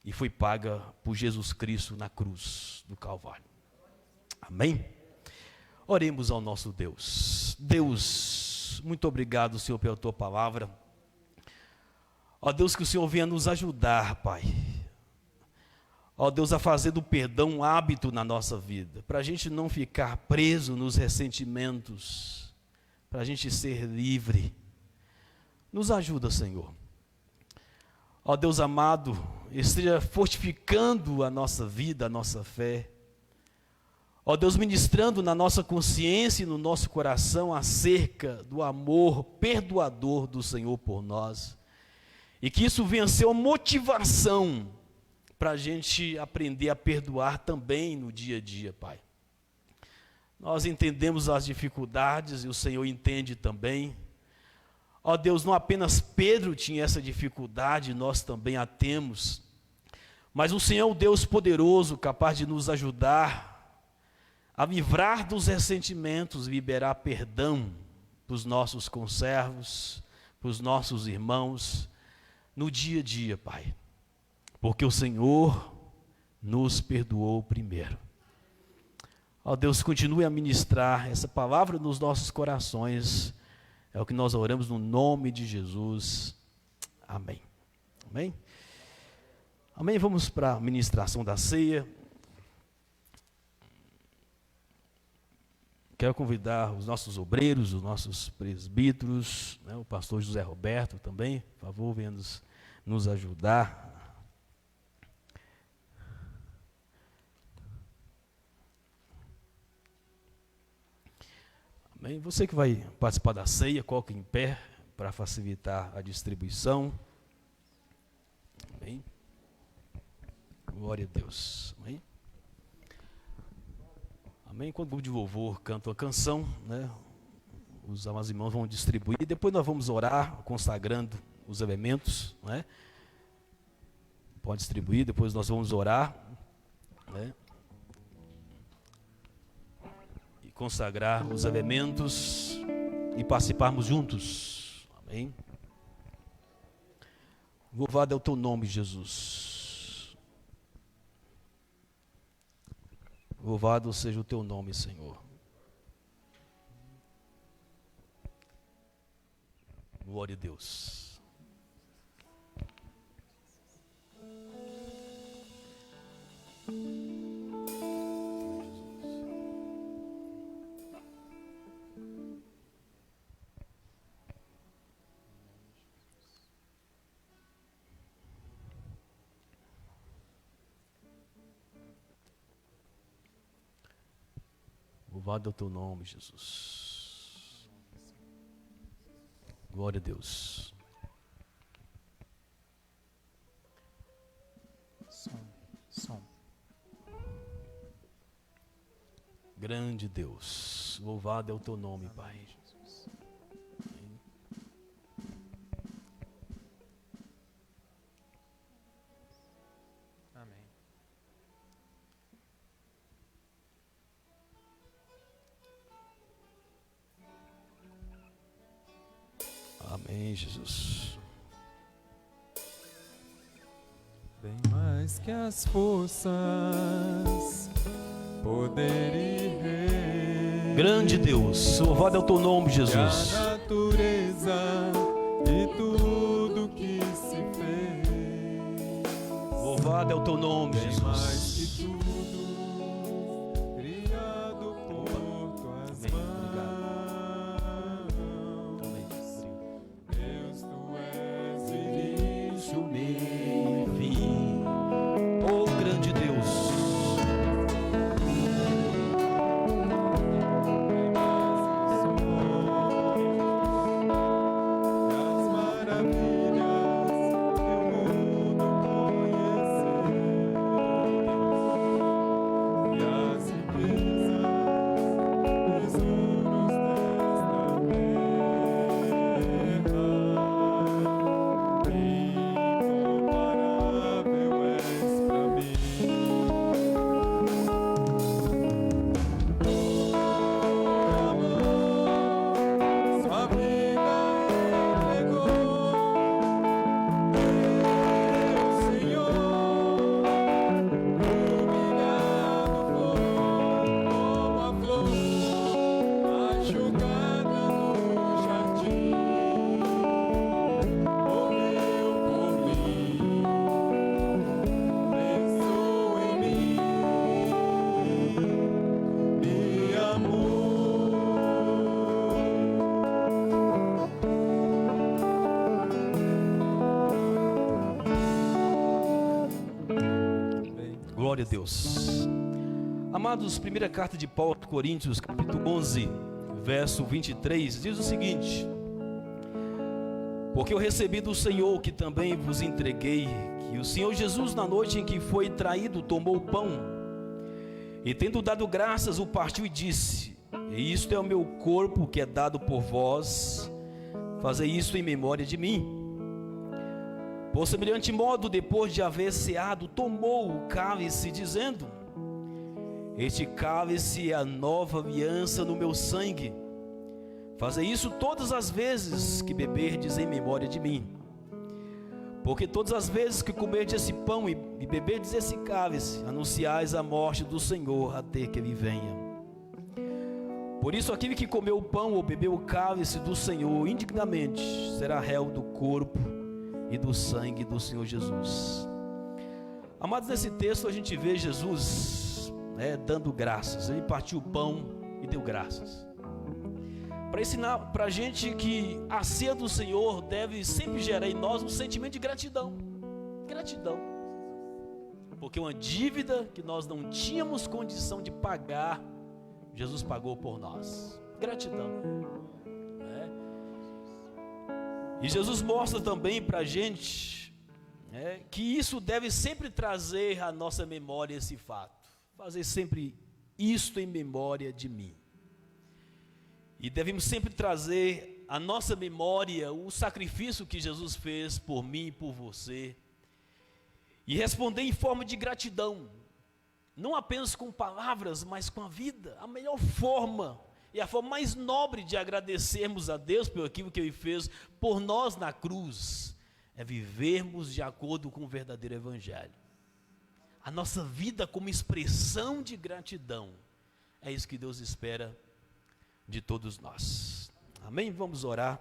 e foi paga por Jesus Cristo na cruz do Calvário. Amém? Oremos ao nosso Deus. Deus, muito obrigado, Senhor, pela tua palavra. Ó Deus, que o Senhor venha nos ajudar, Pai. Ó Deus, a fazer do perdão um hábito na nossa vida, para a gente não ficar preso nos ressentimentos, para a gente ser livre. Nos ajuda, Senhor. Ó Deus amado, esteja fortificando a nossa vida, a nossa fé. Ó Deus, ministrando na nossa consciência e no nosso coração acerca do amor perdoador do Senhor por nós. E que isso venha a ser uma motivação para a gente aprender a perdoar também no dia a dia, Pai. Nós entendemos as dificuldades e o Senhor entende também. Ó Deus, não apenas Pedro tinha essa dificuldade, nós também a temos. Mas o Senhor é o Deus poderoso, capaz de nos ajudar a livrar dos ressentimentos, liberar perdão para os nossos conservos, para os nossos irmãos, no dia a dia, Pai. Porque o Senhor nos perdoou primeiro. Ó Deus, continue a ministrar essa palavra nos nossos corações. É o que nós oramos no nome de Jesus. Amém. Amém? Amém. Vamos para a ministração da ceia. Quero convidar os nossos obreiros, os nossos presbíteros, né, o pastor José Roberto também, por favor, venha nos nos ajudar. Amém? Você que vai participar da ceia, coloque em pé para facilitar a distribuição. Amém? Glória a Deus. Amém? Amém? Quando o grupo de louvor canta uma canção, né, os amados irmãos vão distribuir. Depois nós vamos orar, consagrando os elementos. Né? Pode distribuir, depois nós vamos orar. Né? E consagrar os elementos e participarmos juntos. Amém? Louvado é o teu nome, Jesus. Louvado seja o teu nome, Senhor. Glória a Deus. Louvado é o teu nome, Jesus. Glória a Deus. Som. Grande Deus. Louvado é o teu nome, Pai. Amém. Amém, Jesus. Bem mais que as forças, poder e rei. Grande Deus. Louvado é o teu nome, E a Jesus. natureza e tudo que se fez. Louvado é o teu nome, Bem mais Jesus. que tudo, criado por tuas Amém. mãos. Amém. Deus, tu és início, Meio e fim. Oh, grande Deus. as maravilhas que o mundo conheceu, e as riquezas, tesouros desta terra, incomparável és pra mim. Sua vida entregou, meu Senhor, humilhado foi como a flor machucada no jardim, morreu por mim, pensou em mim, me amou. Glória a Deus. Amados, primeira carta de Paulo aos Coríntios, capítulo 11, verso 23, diz o seguinte: porque eu recebi do Senhor que também vos entreguei, que o Senhor Jesus, na noite em que foi traído, tomou o pão, e tendo dado graças, o partiu e disse: e isto é o meu corpo que é dado por vós, fazei isto em memória de mim. Por semelhante modo, depois de haver ceado, tomou o cálice, dizendo: este cálice é a nova aliança no meu sangue. Fazei isso todas as vezes que beberdes em memória de mim. Porque todas as vezes que comerdes esse pão e beberdes esse cálice, anunciais a morte do Senhor até que ele venha. Por isso, aquele que comeu o pão ou bebeu o cálice do Senhor indignamente será réu do corpo e do sangue do Senhor Jesus. Amados, nesse texto a gente vê Jesus, dando graças. Ele partiu o pão e deu graças. para ensinar para a gente que a ceia do Senhor deve sempre gerar em nós um sentimento de gratidão. Gratidão. Porque uma dívida que nós não tínhamos condição de pagar, Jesus pagou por nós. Gratidão. Né? E Jesus mostra também para a gente que isso deve sempre trazer à nossa memória esse fato. Fazer sempre isto em memória de mim. E devemos sempre trazer à nossa memória o sacrifício que Jesus fez por mim e por você. E responder em forma de gratidão. Não apenas com palavras, mas com a vida. A melhor forma e a forma mais nobre de agradecermos a Deus por aquilo que Ele fez por nós na cruz é vivermos de acordo com o verdadeiro Evangelho. A nossa vida como expressão de gratidão. É isso que Deus espera de todos nós. Amém? Vamos orar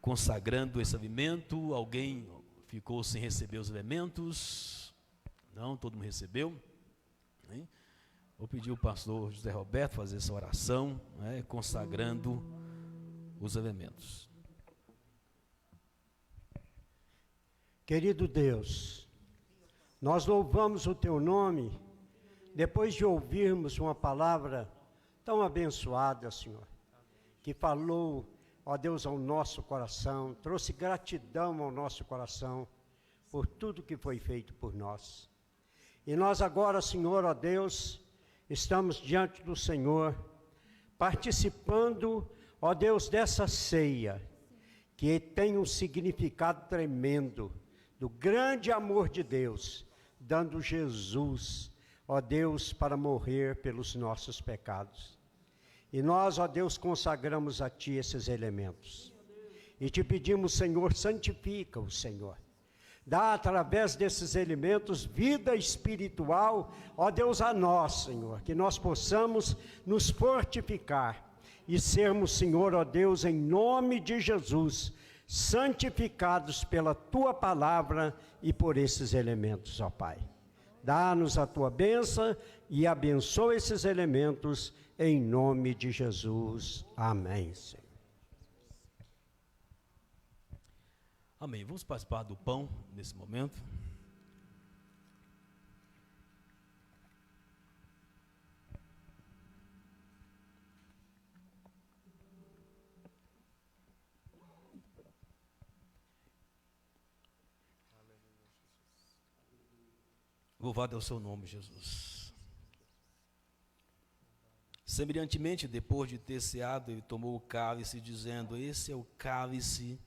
consagrando esse alimento. Alguém ficou sem receber os elementos? Não, todo mundo recebeu? Amém? Vou pedir ao pastor José Roberto fazer essa oração, consagrando os elementos. Querido Deus, nós louvamos o Teu nome, depois de ouvirmos uma palavra tão abençoada, Senhor, que falou, ó Deus, ao nosso coração, trouxe gratidão ao nosso coração, por tudo que foi feito por nós. E nós agora, Senhor, ó Deus, estamos diante do Senhor, participando, ó Deus, dessa ceia, que tem um significado tremendo, do grande amor de Deus, dando Jesus, ó Deus, para morrer pelos nossos pecados. E nós, ó Deus, consagramos a Ti esses elementos. E te pedimos, Senhor, santifica-o, Senhor. Dá através desses elementos vida espiritual, ó Deus, a nós, Senhor, que nós possamos nos fortificar e sermos, Senhor, ó Deus, em nome de Jesus, santificados pela Tua palavra e por esses elementos, ó Pai. Dá-nos a Tua bênção e abençoa esses elementos em nome de Jesus. Amém, Senhor. Amém. Vamos participar do pão nesse momento. Louvado é o seu nome, Jesus. Semelhantemente, depois de ter ceado, ele tomou o cálice, dizendo: esse é o cálice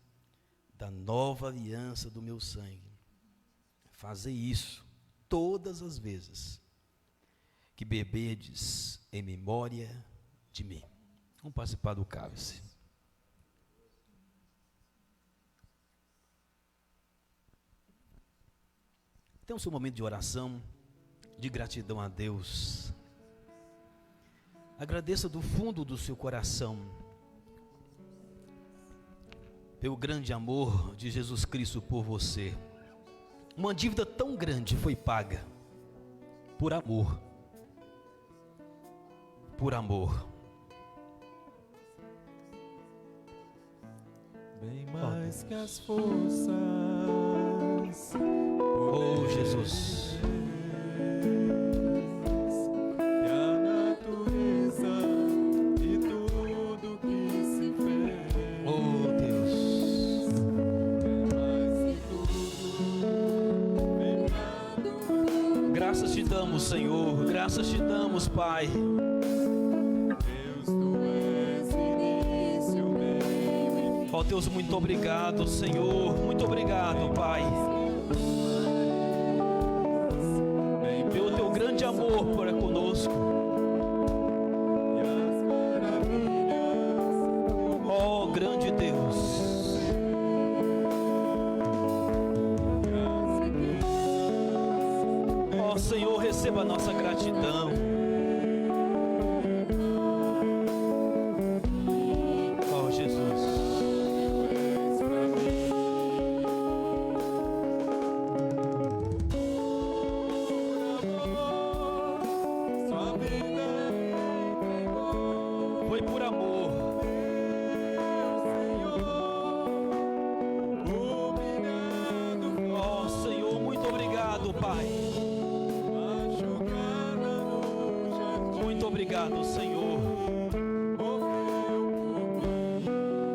da nova aliança do meu sangue. Fazei isso todas as vezes que beberdes em memória de mim. Vamos participar do cálice. Tem o seu momento de oração, de gratidão a Deus. Agradeça do fundo do seu coração pelo grande amor de Jesus Cristo por você. Uma dívida tão grande foi paga por amor. Por amor. Bem mais que as forças. Oh, Jesus. E a natureza e tudo que se fez. Oh, Deus. Mais que tudo. Graças te damos, Senhor. Graças te damos, Pai. Deus, tu és início, meio e fim. Ó Deus, muito obrigado, Senhor. Muito obrigado, Pai. Pelo teu grande amor para conosco. E as maravilhas. Ó grande Deus. Ó Senhor, receba a nossa gratidão. Ó Jesus. Sua vida entregou. Foi por amor. Pai. Muito obrigado, Senhor.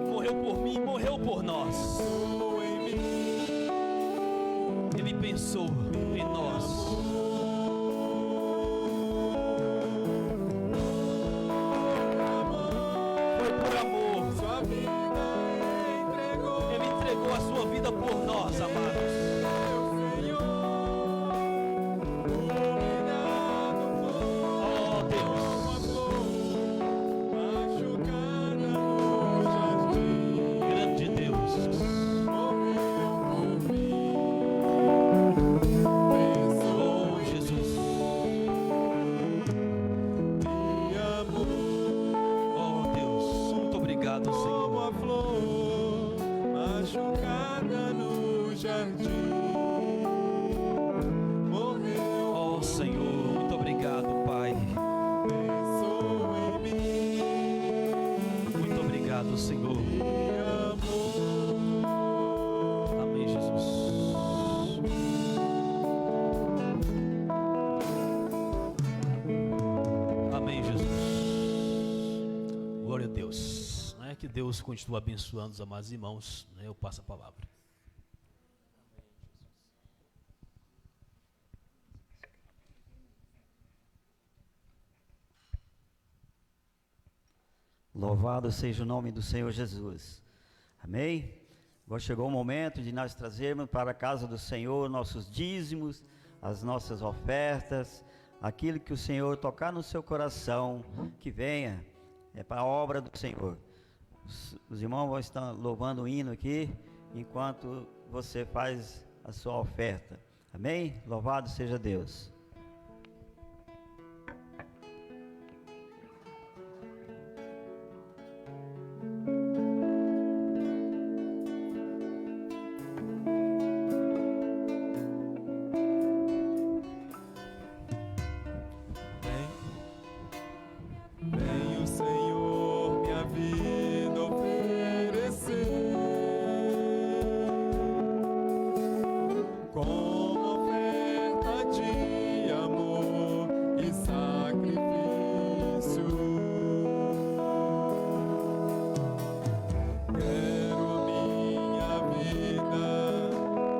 Morreu por mim, morreu por nós. Ele pensou em nós. Foi por amor. Ele entregou a sua vida por nós, amados. Oh, Deus. Grande Deus. Oh, Jesus. Oh, Deus. Muito obrigado, Senhor. Oh, Senhor, muito obrigado, Pai. Muito obrigado, Senhor. Amém, Jesus. Amém, Jesus. Glória a Deus. Não é que Deus continua abençoando os amados irmãos, né? Eu passo a palavra. Louvado seja o nome do Senhor Jesus. Amém? Agora chegou o momento de nós trazermos para a casa do Senhor nossos dízimos, as nossas ofertas, aquilo que o Senhor tocar no seu coração, que venha, é para a obra do Senhor. Os irmãos vão estar louvando o hino aqui, enquanto você faz a sua oferta. Amém? Louvado seja Deus. Vem o Senhor minha vida oferecer como oferta de amor e sacrifício. Quero minha vida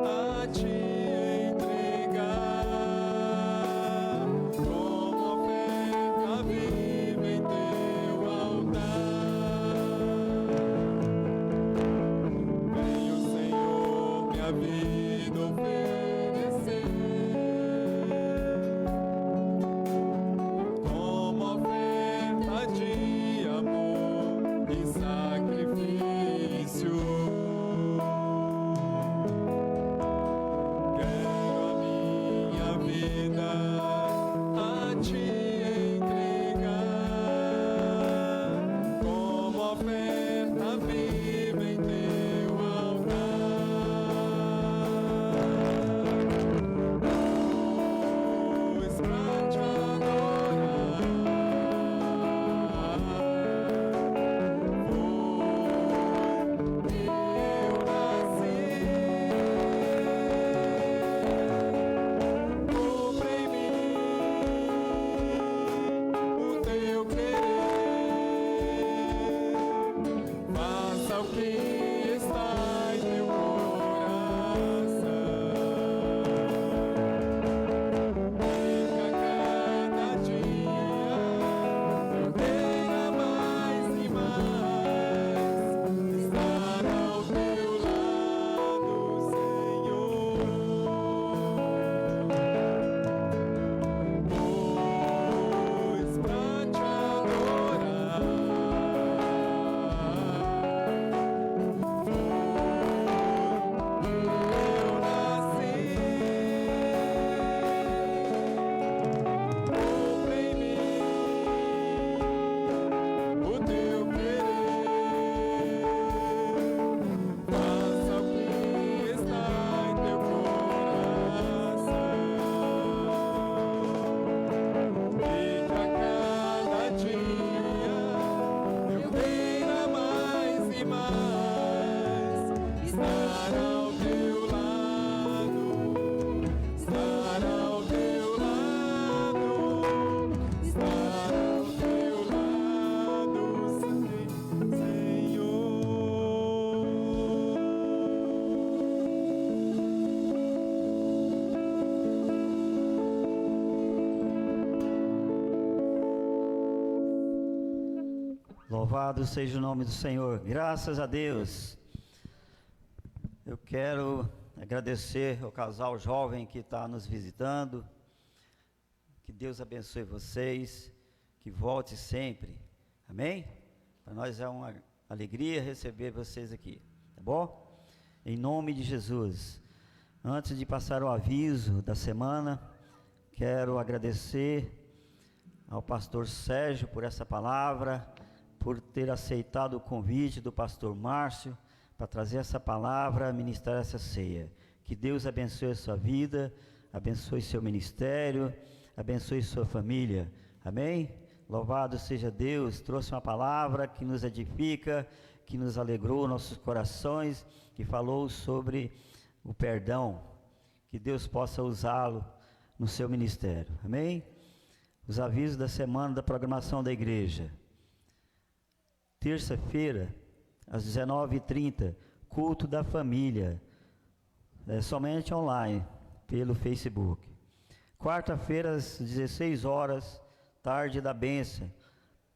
a te entregar como oferta viva em teu altar. Vem o Senhor minha vida oferecer como oferta de amor e sacrifício. Quero a minha vida a te entregar como oferta viva em teu altar. Pois pra te adorar foi que eu nasci. Comprei minha Louvado seja o nome do Senhor. Graças a Deus. Eu quero agradecer ao casal jovem que está nos visitando. Que Deus abençoe vocês. Que volte sempre. Amém? Para nós é uma alegria receber vocês aqui. Tá bom? Em nome de Jesus. Antes de passar o aviso da semana, quero agradecer ao pastor Sérgio por essa palavra, por ter aceitado o convite do pastor Márcio para trazer essa palavra, ministrar essa ceia. Que Deus abençoe a sua vida, abençoe seu ministério, abençoe sua família. Amém? Louvado seja Deus, trouxe uma palavra que nos edifica, que nos alegrou nossos corações, que falou sobre o perdão. Que Deus possa usá-lo no seu ministério. Amém? Os avisos da semana da programação da igreja. Terça-feira, às 19h30, culto da família, somente online, pelo Facebook. Quarta-feira, às 16 horas, tarde da bênção,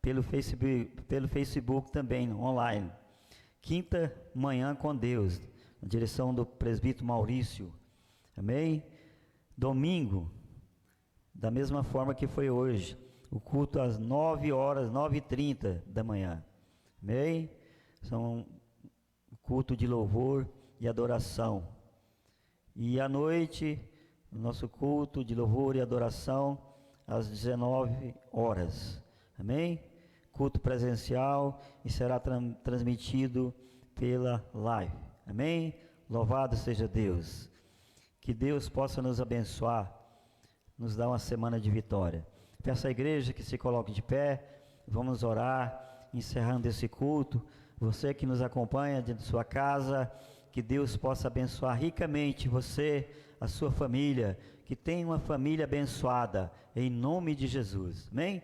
pelo Facebook também, online. Quinta, manhã com Deus, na direção do presbítero Maurício. Amém? Domingo, da mesma forma que foi hoje, o culto às 9 horas, 9h30 da manhã. Amém? São culto de louvor e adoração. E à noite, o nosso culto de louvor e adoração às 19 horas. Amém? Culto presencial e será transmitido pela live. Amém? Louvado seja Deus. Que Deus possa nos abençoar, nos dar uma semana de vitória. Peço à igreja que se coloque de pé, vamos orar. Encerrando esse culto, você que nos acompanha dentro de sua casa, que Deus possa abençoar ricamente você, a sua família, que tenha uma família abençoada, em nome de Jesus. Amém?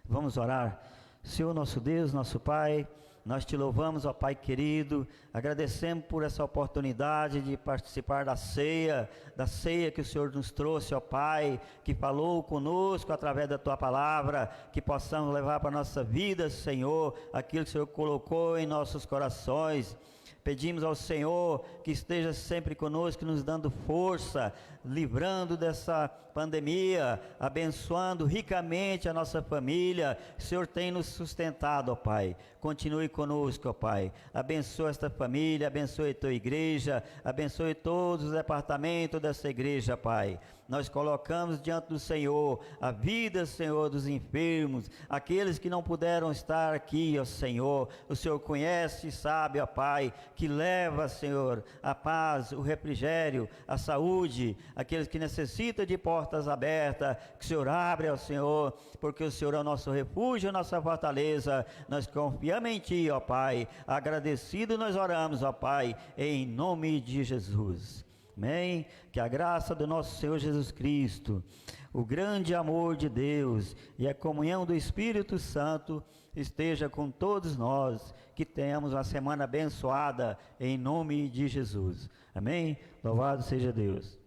Vamos orar. Senhor nosso Deus, nosso Pai, nós te louvamos, ó Pai querido, agradecemos por essa oportunidade de participar da ceia que o Senhor nos trouxe, ó Pai, que falou conosco através da Tua palavra, que possamos levar para a nossa vida, Senhor, aquilo que o Senhor colocou em nossos corações. Pedimos ao Senhor que esteja sempre conosco, nos dando força, livrando dessa pandemia, abençoando ricamente a nossa família. O Senhor tem nos sustentado, ó Pai. Continue conosco, ó Pai. Abençoe esta família, abençoe a Tua igreja, abençoe todos os departamentos dessa igreja, Pai. Nós colocamos diante do Senhor a vida, Senhor, dos enfermos, aqueles que não puderam estar aqui, ó Senhor. O Senhor conhece e sabe, ó Pai, que leva, Senhor, a paz, o refrigério, a saúde, aqueles que necessitam de portas abertas, que o Senhor abre, ó Senhor, porque o Senhor é o nosso refúgio, a nossa fortaleza. Nós confiamos em Ti, ó Pai. Agradecido nós oramos, ó Pai, em nome de Jesus. Amém? Que a graça do nosso Senhor Jesus Cristo, o grande amor de Deus e a comunhão do Espírito Santo esteja com todos nós, que tenhamos uma semana abençoada em nome de Jesus. Amém? Louvado seja Deus.